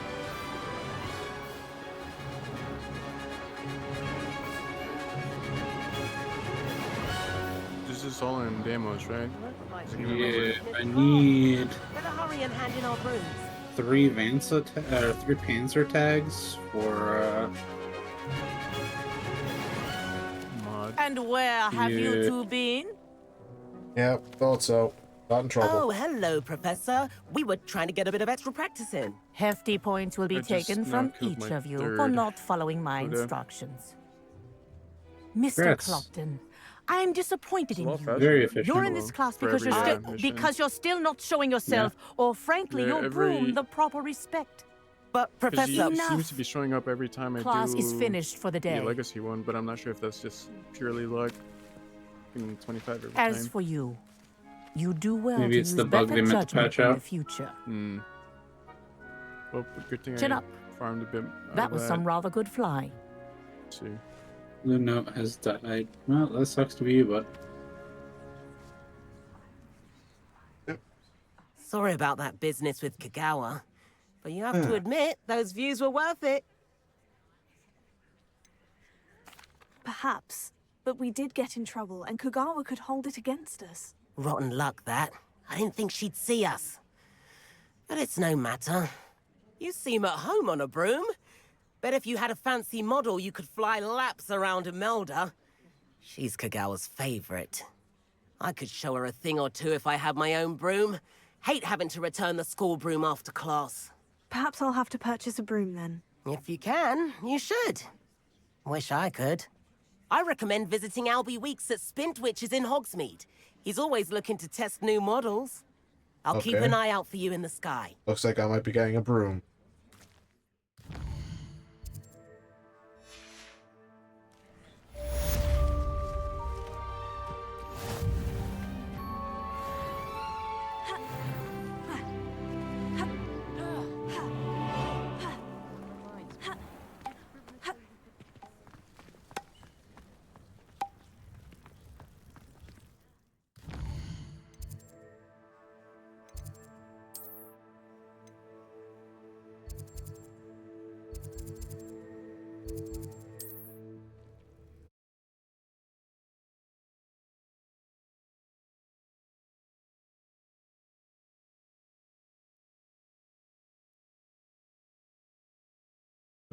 Speaker 8: This is all in demos, right?
Speaker 22: Yeah, I need
Speaker 6: Better hurry and hand in our brooms.
Speaker 22: 3 Panzer tags for
Speaker 11: And where have you
Speaker 22: Yeah.
Speaker 11: two been?
Speaker 1: Yep, thought so. Got in trouble.
Speaker 6: Oh, hello, Professor. We were trying to get a bit of extra practice in.
Speaker 11: Hefty points will be
Speaker 8: I just
Speaker 11: taken from
Speaker 8: now killed
Speaker 11: each
Speaker 8: my
Speaker 11: of you for
Speaker 8: third
Speaker 11: not following my
Speaker 8: Buddha.
Speaker 11: instructions. Mr.
Speaker 22: Congrats.
Speaker 11: Clopton, I'm disappointed in
Speaker 8: Well,
Speaker 11: you.
Speaker 8: faster.
Speaker 22: Very efficient.
Speaker 11: You're in this class
Speaker 8: For
Speaker 11: because
Speaker 8: every mission.
Speaker 11: you're still not showing yourself, or frankly,
Speaker 8: Yeah,
Speaker 11: your
Speaker 8: every-
Speaker 11: broom the proper respect.
Speaker 6: But,
Speaker 8: Because he
Speaker 6: Professor,
Speaker 8: seems to be showing up every time I
Speaker 11: Class
Speaker 8: do
Speaker 11: is finished for the day.
Speaker 8: the legacy one, but I'm not sure if that's just purely luck. 25 every
Speaker 11: As
Speaker 8: time.
Speaker 11: for you, you do well
Speaker 22: Maybe
Speaker 11: to
Speaker 22: it's
Speaker 11: use
Speaker 22: the bug
Speaker 11: better
Speaker 22: they meant to
Speaker 11: judgment
Speaker 22: patch
Speaker 11: in the
Speaker 22: out.
Speaker 11: future.
Speaker 8: Hmm. Well, good thing
Speaker 11: Chin
Speaker 8: I
Speaker 11: up.
Speaker 8: farmed a bit. out
Speaker 11: That
Speaker 8: of
Speaker 11: was some rather good flying.
Speaker 8: Let's see.
Speaker 22: the note has died. Well, that sucks to be you, but
Speaker 6: sorry about that business with Kagawa. But you have to admit, those views were worth it.
Speaker 13: Perhaps. But we did get in trouble, and Kagawa could hold it against us.
Speaker 6: Rotten luck, that. I didn't think she'd see us. But it's no matter. You seem at home on a broom. Bet if you had a fancy model, you could fly laps around Imelda. She's Kagawa's favorite. I could show her a thing or two if I had my own broom. Hate having to return the school broom after class.
Speaker 13: Perhaps I'll have to purchase a broom then.
Speaker 6: If you can, you should. Wish I could. I recommend visiting Albie Weeks at Spintwitches in Hogsmeade. He's always looking to test new models. I'll keep
Speaker 1: Okay.
Speaker 6: an eye out for you in the sky.
Speaker 1: Looks like I might be getting a broom.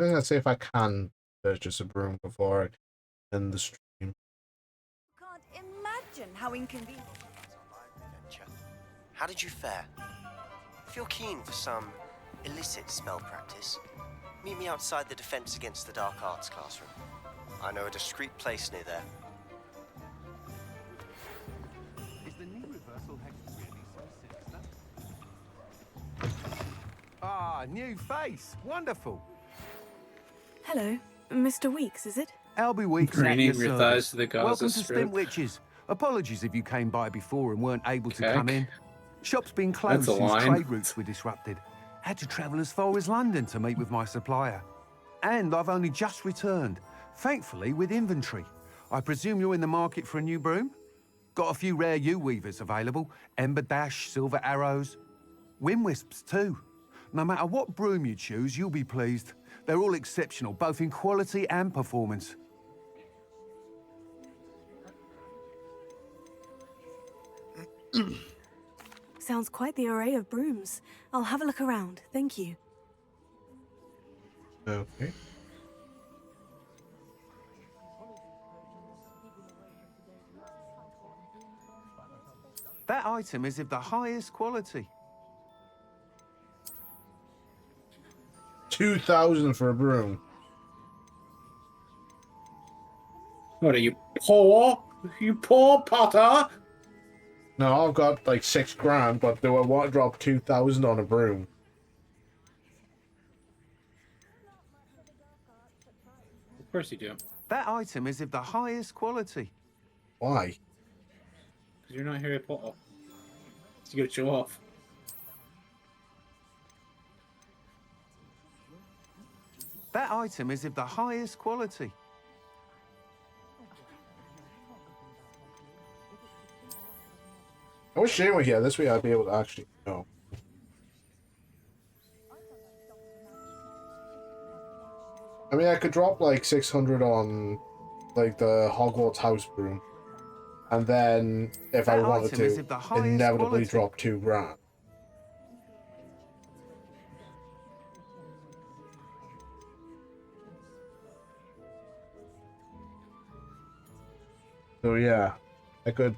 Speaker 1: think let's see if I can purchase a broom before I end the stream.
Speaker 5: Can't imagine how inconvenient.
Speaker 16: How did you fare? If you're keen for some illicit spell practice, meet me outside the Defense Against the Dark Arts classroom. I know a discreet place near there.
Speaker 18: Is the new reversal hex really so sinister? Ah, new face. Wonderful.
Speaker 13: Hello, Mr. Weeks, is it?
Speaker 18: Albie Weeks at
Speaker 22: Graining
Speaker 18: your
Speaker 22: your
Speaker 18: service.
Speaker 22: thighs to the Gaza
Speaker 18: Welcome to
Speaker 22: Strip.
Speaker 18: Stint Witches. Apologies if you came by before and weren't able to come
Speaker 22: Okay.
Speaker 18: in. Shop's been closed
Speaker 22: That's a
Speaker 18: since
Speaker 22: line.
Speaker 18: trade routes were disrupted. Had to travel as far as London to meet with my supplier. And I've only just returned, thankfully with inventory. I presume you're in the market for a new broom? Got a few rare U-weavers available. Ember Dash, Silver Arrows. Wind Wisps too. No matter what broom you choose, you'll be pleased. They're all exceptional, both in quality and performance.
Speaker 13: Sounds quite the array of brooms. I'll have a look around. Thank you.
Speaker 1: Okay.
Speaker 18: That item is of the highest quality.
Speaker 1: 2,000 for a broom.
Speaker 22: What are you, poor? You poor Potter?
Speaker 1: No, I've got like 6 grand, but do I want to drop 2,000 on a broom?
Speaker 22: Of course you do.
Speaker 18: That item is of the highest quality.
Speaker 1: Why?
Speaker 22: Because you're not Harry Potter. So you gotta show off.
Speaker 18: That item is of the highest quality.
Speaker 1: I wish Shane were here. This way I'd be able to actually know. I mean, I could drop like 600 on like the Hogwarts house broom. And then, if I
Speaker 18: That
Speaker 1: wanted
Speaker 18: item is
Speaker 1: to,
Speaker 18: of the highest
Speaker 1: inevitably
Speaker 18: quality.
Speaker 1: drop 2 grand. So yeah, I could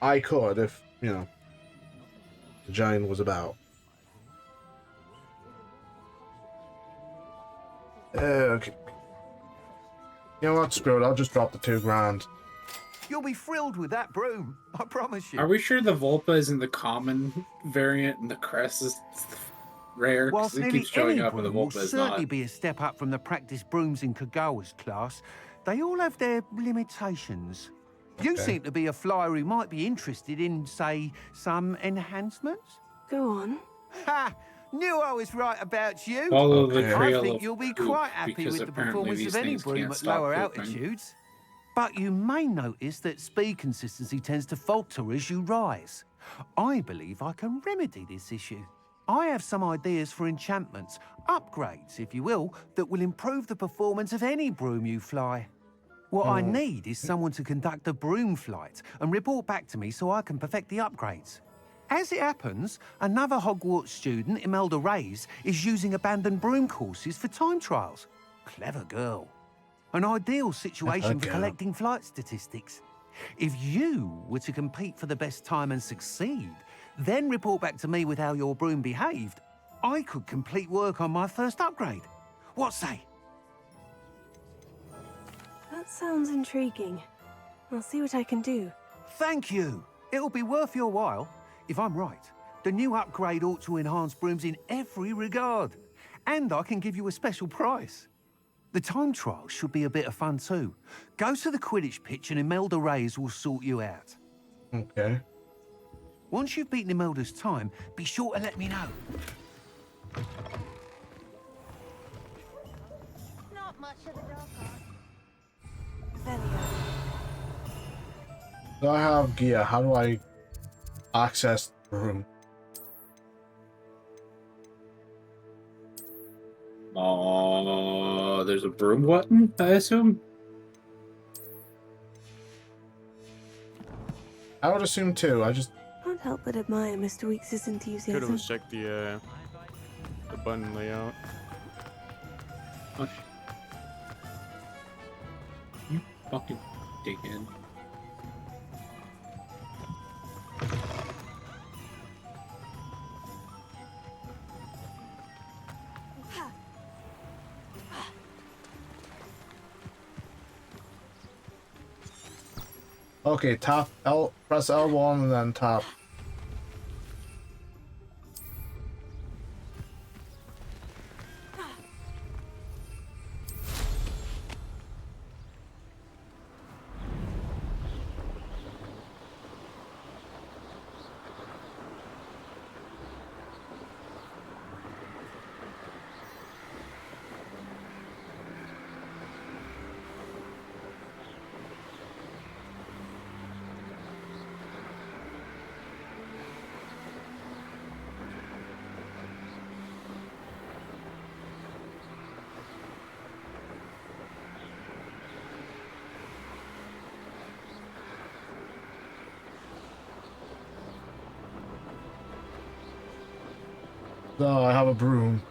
Speaker 1: if, you know, the giant was about. Okay. You know what, screw it, I'll just drop the 2 grand.
Speaker 18: You'll be thrilled with that broom, I promise you.
Speaker 22: Are we sure the Volpa isn't the common variant and the Crest is rare? 'Cause
Speaker 18: Whilst
Speaker 22: it
Speaker 18: nearly
Speaker 22: keeps showing
Speaker 18: any
Speaker 22: up and the
Speaker 18: broom will
Speaker 22: Volpa is
Speaker 18: certainly
Speaker 22: not.
Speaker 18: be a step up from the practice brooms in Kagawa's class, they all have their limitations. You
Speaker 13: Okay.
Speaker 18: seem to be a flyer who might be interested in, say, some enhancements?
Speaker 13: Go on.
Speaker 18: Ha! Knew I was right about you.
Speaker 22: Follow the trail
Speaker 18: I think
Speaker 22: of
Speaker 18: you'll be
Speaker 22: poop,
Speaker 18: quite happy
Speaker 22: because
Speaker 18: with the
Speaker 22: apparently
Speaker 18: performance
Speaker 22: these
Speaker 18: of any
Speaker 22: things
Speaker 18: broom
Speaker 22: can't
Speaker 18: at
Speaker 22: stop
Speaker 18: lower
Speaker 22: pooping.
Speaker 18: altitudes. But you may notice that speed consistency tends to falter as you rise. I believe I can remedy this issue. I have some ideas for enchantments, upgrades, if you will, that will improve the performance of any broom you fly. What I need is someone to conduct a broom flight and report back to me so I can perfect the upgrades. As it happens, another Hogwarts student, Imelda Reyes, is using abandoned broom courses for time trials. Clever girl. An ideal situation for
Speaker 1: girl.
Speaker 18: collecting flight statistics. If you were to compete for the best time and succeed, then report back to me with how your broom behaved, I could complete work on my first upgrade. What say?
Speaker 13: That sounds intriguing. I'll see what I can do.
Speaker 18: Thank you. It'll be worth your while. If I'm right, the new upgrade ought to enhance brooms in every regard. And I can give you a special price. The time trial should be a bit of fun too. Go to the Quidditch pitch and Imelda Reyes will sort you out.
Speaker 1: Okay.
Speaker 18: Once you've beaten Imelda's time, be sure to let me know.
Speaker 15: Not much of the dark
Speaker 1: So I have gear. How do I access the room?
Speaker 22: Oh, there's a broom button, I assume?
Speaker 1: I would assume 2. I just
Speaker 13: Can't help but admire Mr. Weeks'
Speaker 8: Could
Speaker 13: enthusiasm.
Speaker 8: always check the button layout.
Speaker 22: Oh, you fucking dickhead.
Speaker 1: Okay, tap L, press L1 and then tap. So I have a broom.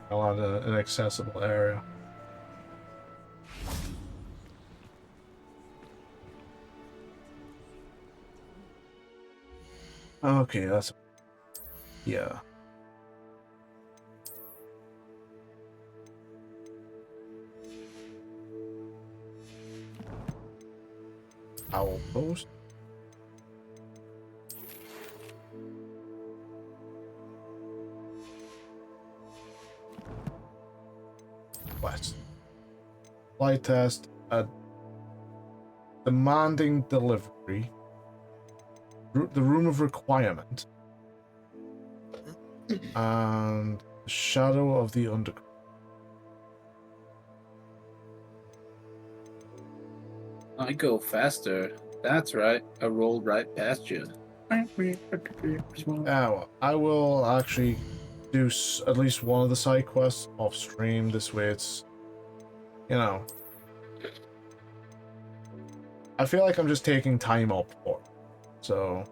Speaker 1: I want an accessible area. Okay, that's... yeah. Owl post. West. Flight test. Demanding delivery. The room of requirement. And the shadow of the underground.
Speaker 22: I go faster. That's right. I rolled right past you.
Speaker 1: Well, I will actually do at least one of the side quests off stream. This way it's, you know, I feel like I'm just taking time up for it. So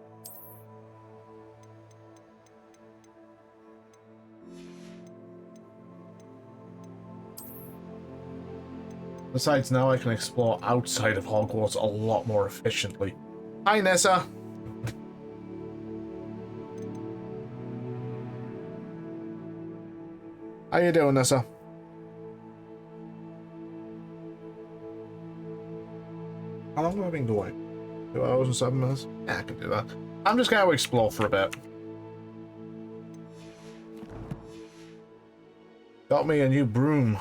Speaker 1: besides, now I can explore outside of Hogwarts a lot more efficiently. Hi, Nessa. How you doing, Nessa? How long have I been going? 2 hours and 7 minutes? Yeah, I can do that. I'm just going to explore for a bit. Got me a new broom.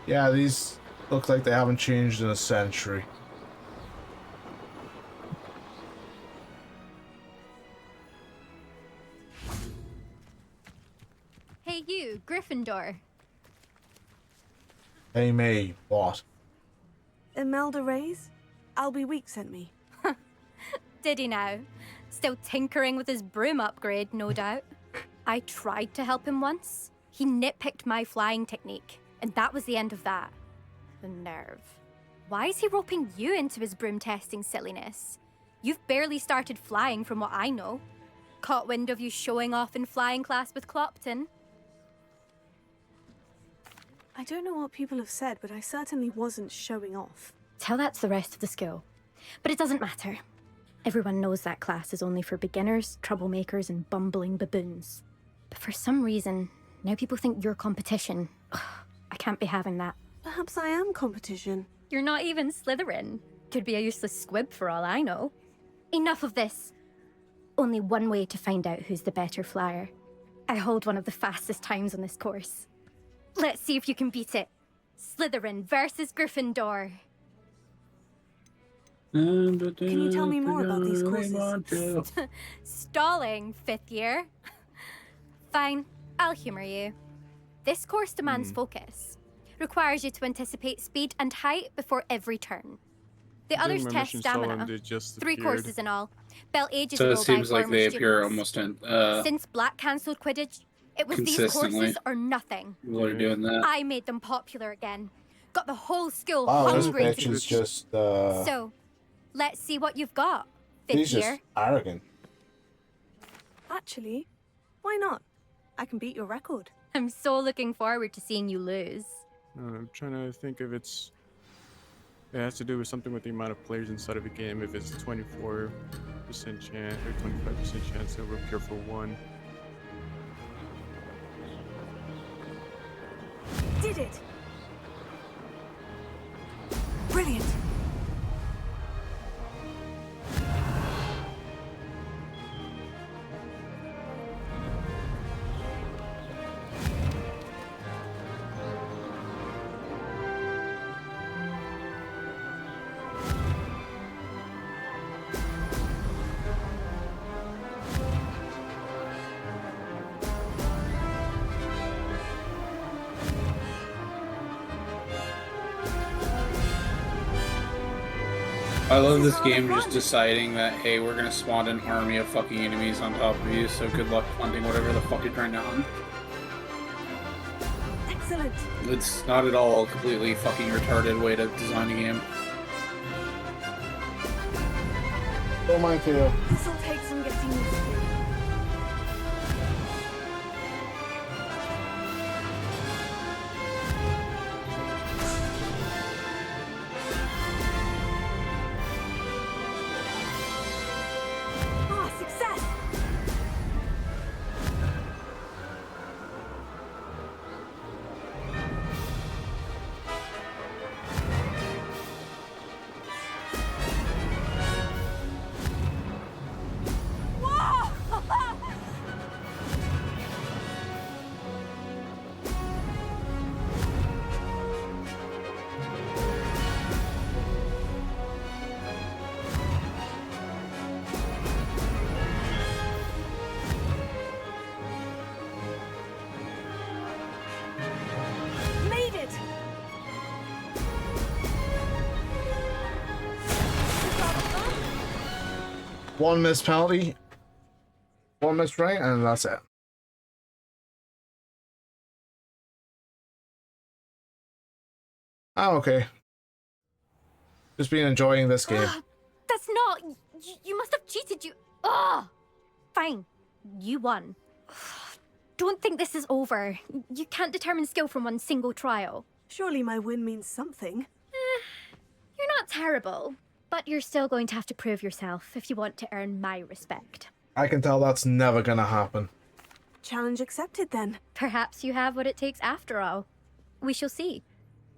Speaker 1: Yeah, these look like they haven't changed in a century.
Speaker 14: Hey you, Gryffindor.
Speaker 1: Hey, May, what?
Speaker 13: Imelda Reyes? Albie Week sent me.
Speaker 14: Did he now? Still tinkering with his broom upgrade, no doubt. I tried to help him once. He nitpicked my flying technique, and that was the end of that. The nerve. Why is he roping you into his broom testing silliness? You've barely started flying from what I know. Caught wind of you showing off in flying class with Clopton.
Speaker 13: I don't know what people have said, but I certainly wasn't showing off.
Speaker 14: Tell that to the rest of the school. But it doesn't matter. Everyone knows that class is only for beginners, troublemakers, and bumbling baboons. But for some reason, Now people think you're competition. Ugh, I can't be having that.
Speaker 13: Perhaps I am competition.
Speaker 14: You're not even Slytherin. Could be a useless squib for all I know. Enough of this. Only one way to find out who's the better flyer. I hold one of the fastest times on this course. Let's see if you can beat it. Slytherin versus Gryffindor.
Speaker 13: Can you tell me more about these courses?
Speaker 14: Stalling, 5th year. Fine, I'll humor you. This course demands focus. Requires you to anticipate speed and height before every turn. The others test stamina. 3 courses in all. Belt ages
Speaker 22: So it
Speaker 14: ago by
Speaker 22: seems like
Speaker 14: former
Speaker 22: they appear
Speaker 14: students.
Speaker 22: almost
Speaker 14: Since Black cancelled Quidditch, it was these
Speaker 22: consistently.
Speaker 14: courses or nothing.
Speaker 22: We're doing that.
Speaker 14: I made them popular again. Got the whole school
Speaker 1: Wow, this
Speaker 14: hungry
Speaker 1: bitch
Speaker 14: to
Speaker 1: is
Speaker 14: compete.
Speaker 1: just,
Speaker 14: So, let's see what you've got. 5th
Speaker 1: he's just
Speaker 14: year.
Speaker 1: arrogant.
Speaker 13: Actually, why not? I can beat your record.
Speaker 14: I'm so looking forward to seeing you lose.
Speaker 8: I'm trying to think if it has to do with something with the amount of players inside of a game. If it's 24% chance or 25% chance, they'll appear for 1.
Speaker 13: Did it! Brilliant!
Speaker 22: I love this game just deciding that, hey, we're gonna spawn an army of fucking enemies on top of you, so good luck hunting whatever the fuck you're trying to hunt.
Speaker 13: Excellent!
Speaker 22: It's not at all a completely fucking retarded way to design a game.
Speaker 1: Don't mind Theo.
Speaker 13: This'll take some getting used to. Ah, success! Made it!
Speaker 1: One missed penalty, one missed right, and that's it. Oh, okay. Just been enjoying this game.
Speaker 14: That's not. You must have cheated. Ah! Fine. You won. Don't think this is over. You can't determine skill from one single trial.
Speaker 13: Surely my win means something.
Speaker 14: You're not terrible, but you're still going to have to prove yourself if you want to earn my respect.
Speaker 1: I can tell that's never gonna happen.
Speaker 13: Challenge accepted then.
Speaker 14: Perhaps you have what it takes after all. We shall see.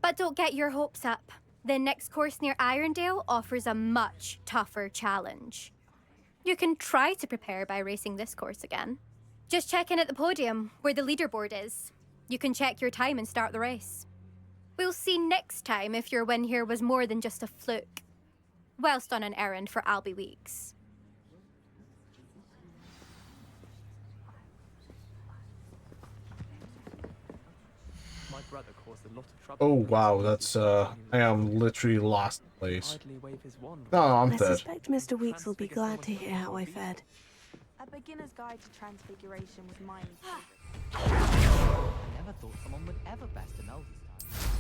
Speaker 14: But don't get your hopes up. The next course near Irondale offers a much tougher challenge. You can try to prepare by racing this course again. Just check in at the podium, where the leaderboard is. You can check your time and start the race. We'll see next time if your win here was more than just a fluke. Whilst on an errand for Albie Weeks.
Speaker 10: My brother caused a lot of trouble.
Speaker 1: Oh wow, that's I am literally last place. No, I'm
Speaker 13: I
Speaker 1: third.
Speaker 13: suspect Mr. Weeks will be glad to hear how I fared.
Speaker 5: A beginner's guide to transfiguration was mine.
Speaker 10: I never thought someone would ever best an eldest time.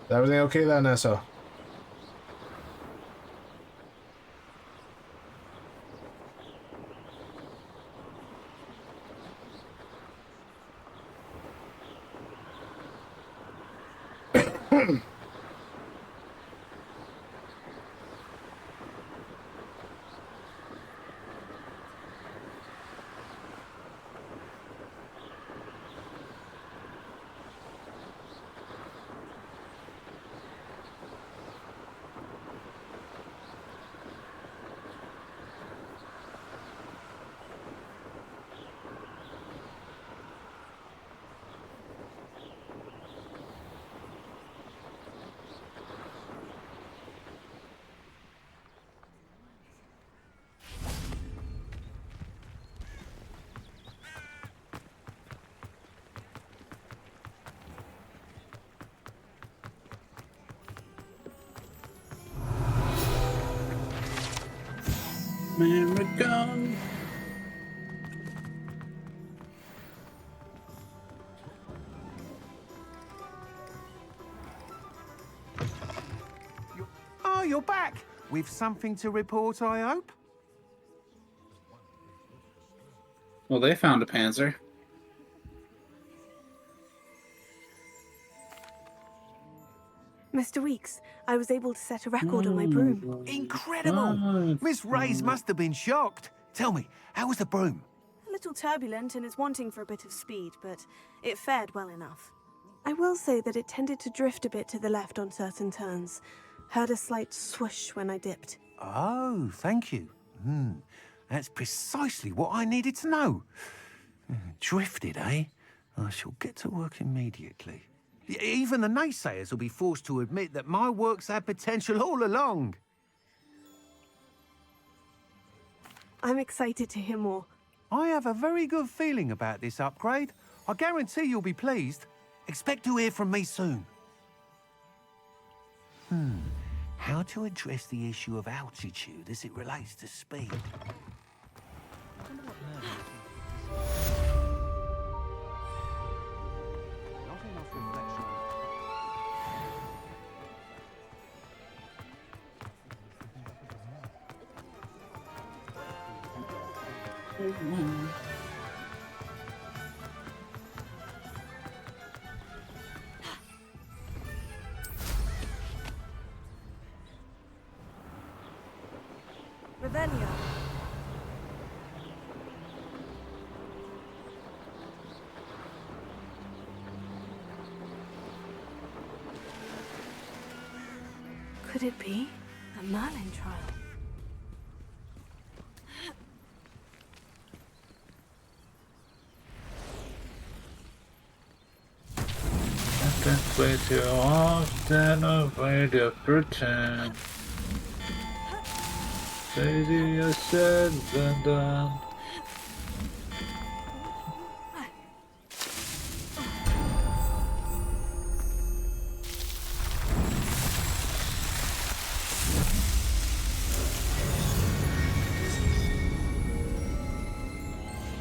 Speaker 1: Is everything okay there, Nessa?
Speaker 22: America.
Speaker 18: Oh, you're back! With something to report, I hope?
Speaker 22: Well, they found a Panzer.
Speaker 13: Mr. Weeks, I was able to set a record on my broom.
Speaker 18: Incredible! Miss Reyes must have been shocked. Tell me, how was the broom?
Speaker 13: A little turbulent and is wanting for a bit of speed, but it fared well enough. I will say that it tended to drift a bit to the left on certain turns. Heard a slight swoosh when I dipped.
Speaker 18: Oh, thank you. That's precisely what I needed to know. Drifted, eh? I shall get to work immediately. Even the naysayers will be forced to admit that my work's had potential all along.
Speaker 13: I'm excited to hear more.
Speaker 18: I have a very good feeling about this upgrade. I guarantee you'll be pleased. Expect to hear from me soon. How to address the issue of altitude as it relates to speed?
Speaker 13: Revelio. Could it be a Merlin trial?
Speaker 22: That's way too often a way to pretend. Easier said than done.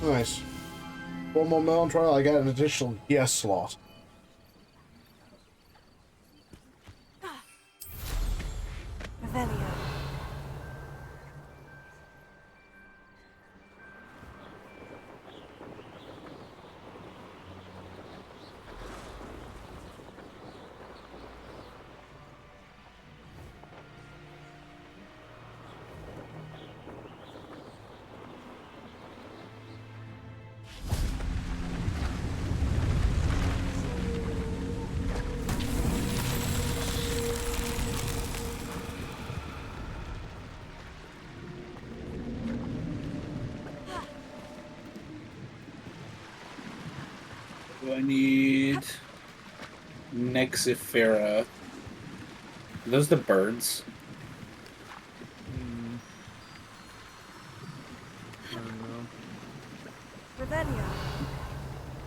Speaker 1: Nice. One more melon trial, I get an additional yes slot.
Speaker 13: Revelio.
Speaker 22: Do I need Nexifera? Are those the birds?
Speaker 8: I don't know.
Speaker 13: Revelio.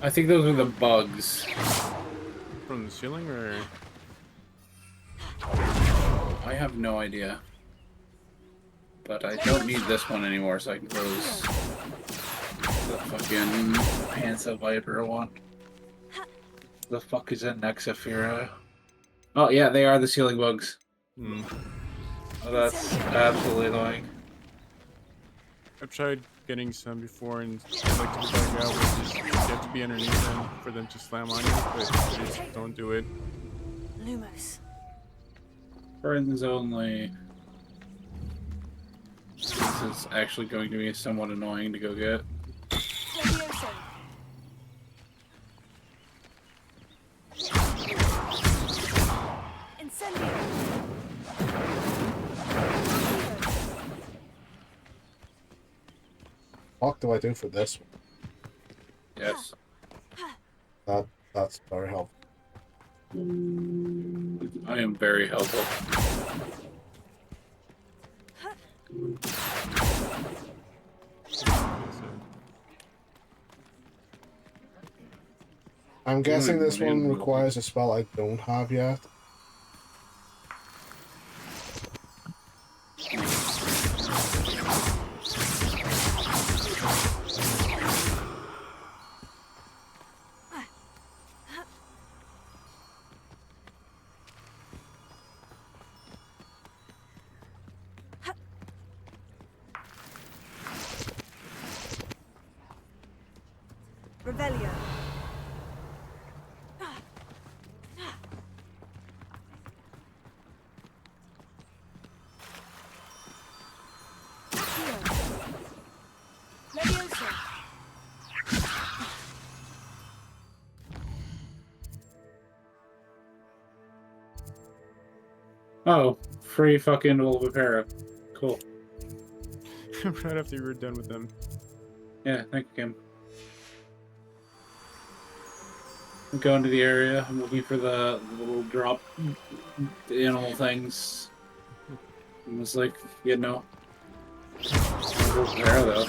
Speaker 22: I think those are the bugs.
Speaker 8: From the ceiling, or?
Speaker 22: I have no idea. But I don't need this one anymore, so I can close the fucking Panther Viper one. The fuck is a Nexifera? Oh yeah, they are the ceiling bugs. Oh, that's absolutely annoying.
Speaker 8: I've tried getting some before, and like to bug out, which is you have to be underneath them for them to slam on you, but they just don't do it.
Speaker 13: Lumos.
Speaker 22: Friends only. This is actually going to be somewhat annoying to go get.
Speaker 1: What do I do for this one?
Speaker 22: Yes.
Speaker 1: That's very helpful.
Speaker 22: I am very helpful.
Speaker 1: I'm guessing this one requires a spell I don't have yet.
Speaker 13: Revelio.
Speaker 22: Oh, free fucking Wolvipara. Cool.
Speaker 8: Right after you were done with them.
Speaker 22: Yeah, thank you, Kim. I'm going to the area. I'm looking for the little drop animal things. It was like, you know. Wolvipara, though.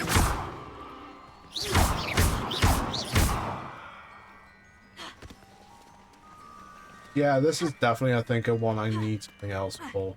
Speaker 1: Yeah, this is definitely, I think, a one I need something else for.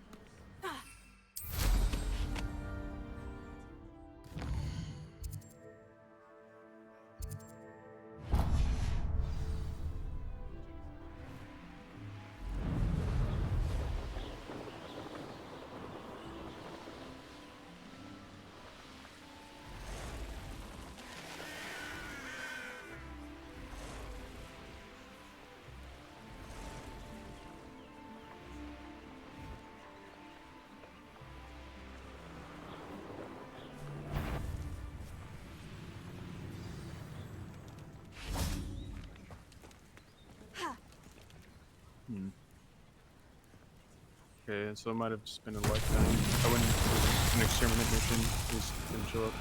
Speaker 8: Okay, so it might have just been a lifetime. I went into an experiment mission, just didn't show up.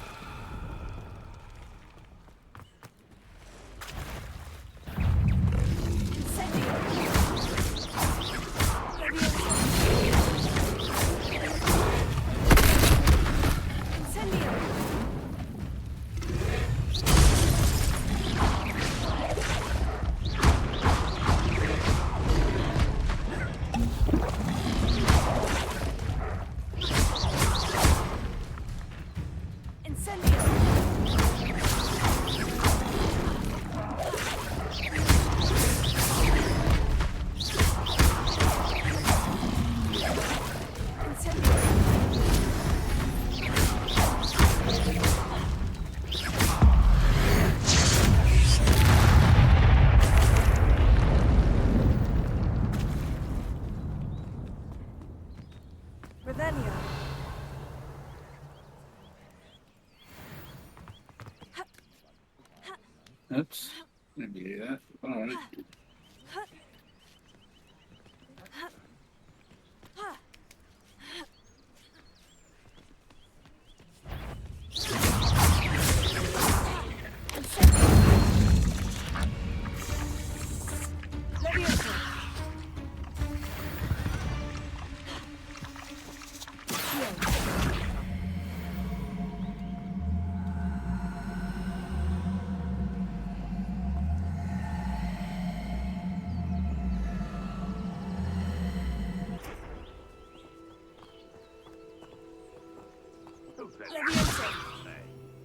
Speaker 22: Oops. Didn't do that. Alright.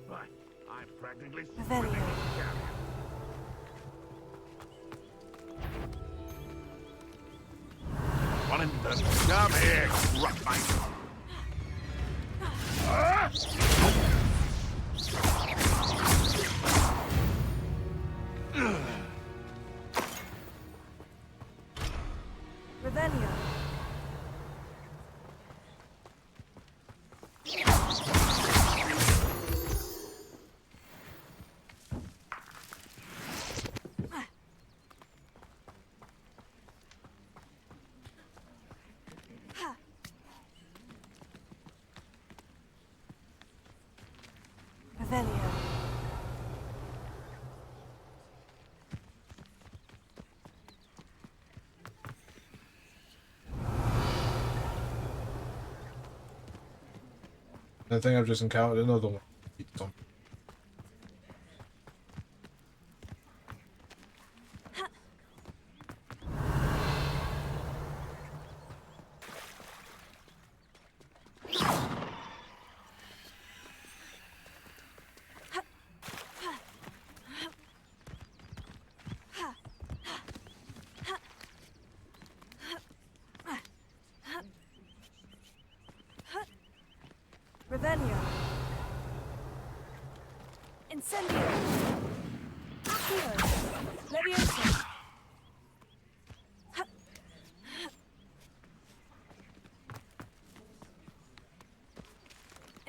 Speaker 17: Right. I'm practically
Speaker 13: Revelio.
Speaker 17: One in the come here, roughmate.
Speaker 13: Revelio. Revelio.
Speaker 1: I think I've just encountered another one.
Speaker 13: Revelio. Incendio. Accio.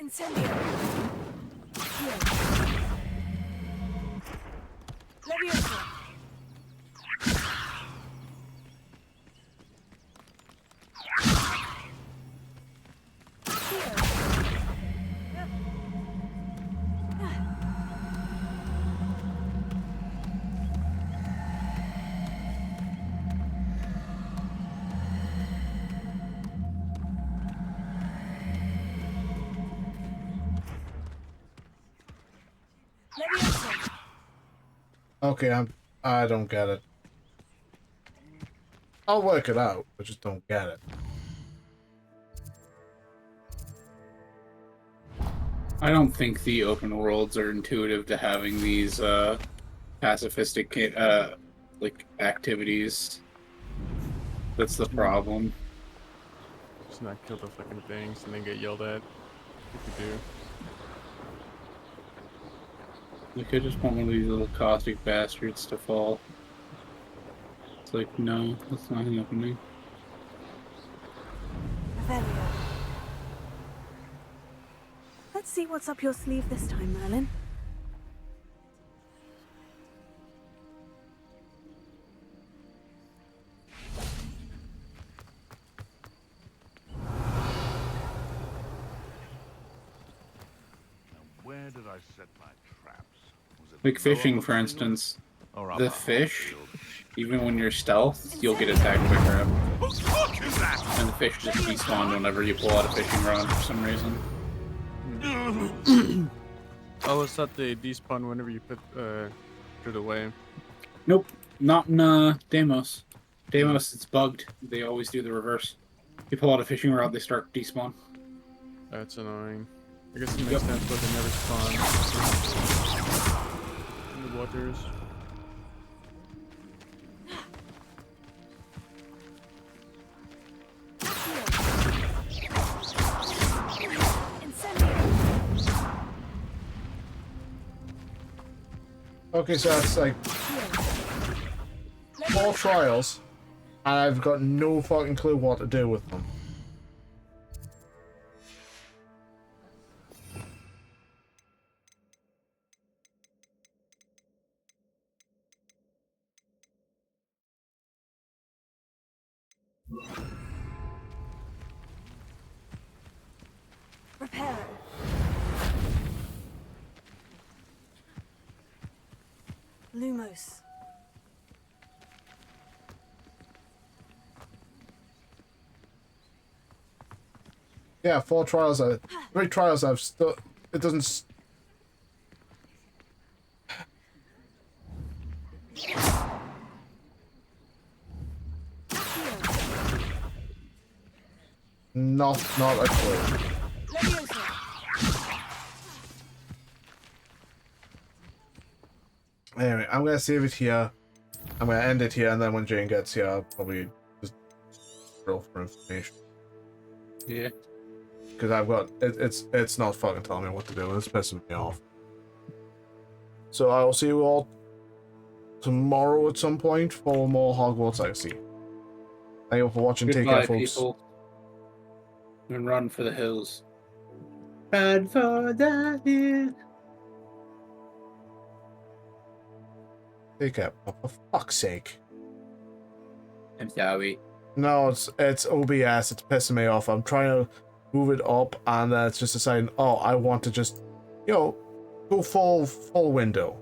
Speaker 11: Incendio. Leviosa.
Speaker 1: Okay, I don't get it. I'll work it out, I just don't get it.
Speaker 22: I don't think the open worlds are intuitive to having these pacifistic like activities. That's the problem.
Speaker 8: Just not kill the fucking things and then get yelled at if you do.
Speaker 22: Like, I just want one of these little caustic bastards to fall. It's like, no, that's not happening.
Speaker 13: Revelio. Let's see what's up your sleeve this time, Merlin.
Speaker 17: Where did I set my traps?
Speaker 22: Like fishing, for instance. The fish, even when you're stealth, you'll get attacked by crab. And the fish just despawn whenever you pull out a fishing rod for some reason.
Speaker 8: Oh, it's not the despawn whenever you put it away.
Speaker 22: Nope, not in Deimos. Deimos, it's bugged. They always do the reverse. You pull out a fishing rod, they start despawn.
Speaker 8: That's annoying. I guess it makes sense, but they never spawn in the waters.
Speaker 1: Okay, so that's like 4 trials, and I've got no fucking clue what to do with them.
Speaker 13: Reparo. Lumos.
Speaker 1: Yeah, 4 trials. 3 trials. I've still. It doesn't. Not a clue. Anyway, I'm gonna save it here. I'm gonna end it here, and then when Jane gets here, I'll probably just roll for information.
Speaker 22: Yeah.
Speaker 1: Because I've got it's not fucking telling me what to do. It's pissing me off. So I will see you all tomorrow at some point for more Hogwarts Legacy. Thank you for watching.
Speaker 22: Goodbye,
Speaker 1: Take care, folks.
Speaker 22: people. And run for the hills. Run for the hills.
Speaker 1: Take care. Oh, for fuck's sake.
Speaker 22: I'm sorry.
Speaker 1: No, it's OBS. It's pissing me off. I'm trying to move it up, and it's just deciding, oh, I want to just, go full window.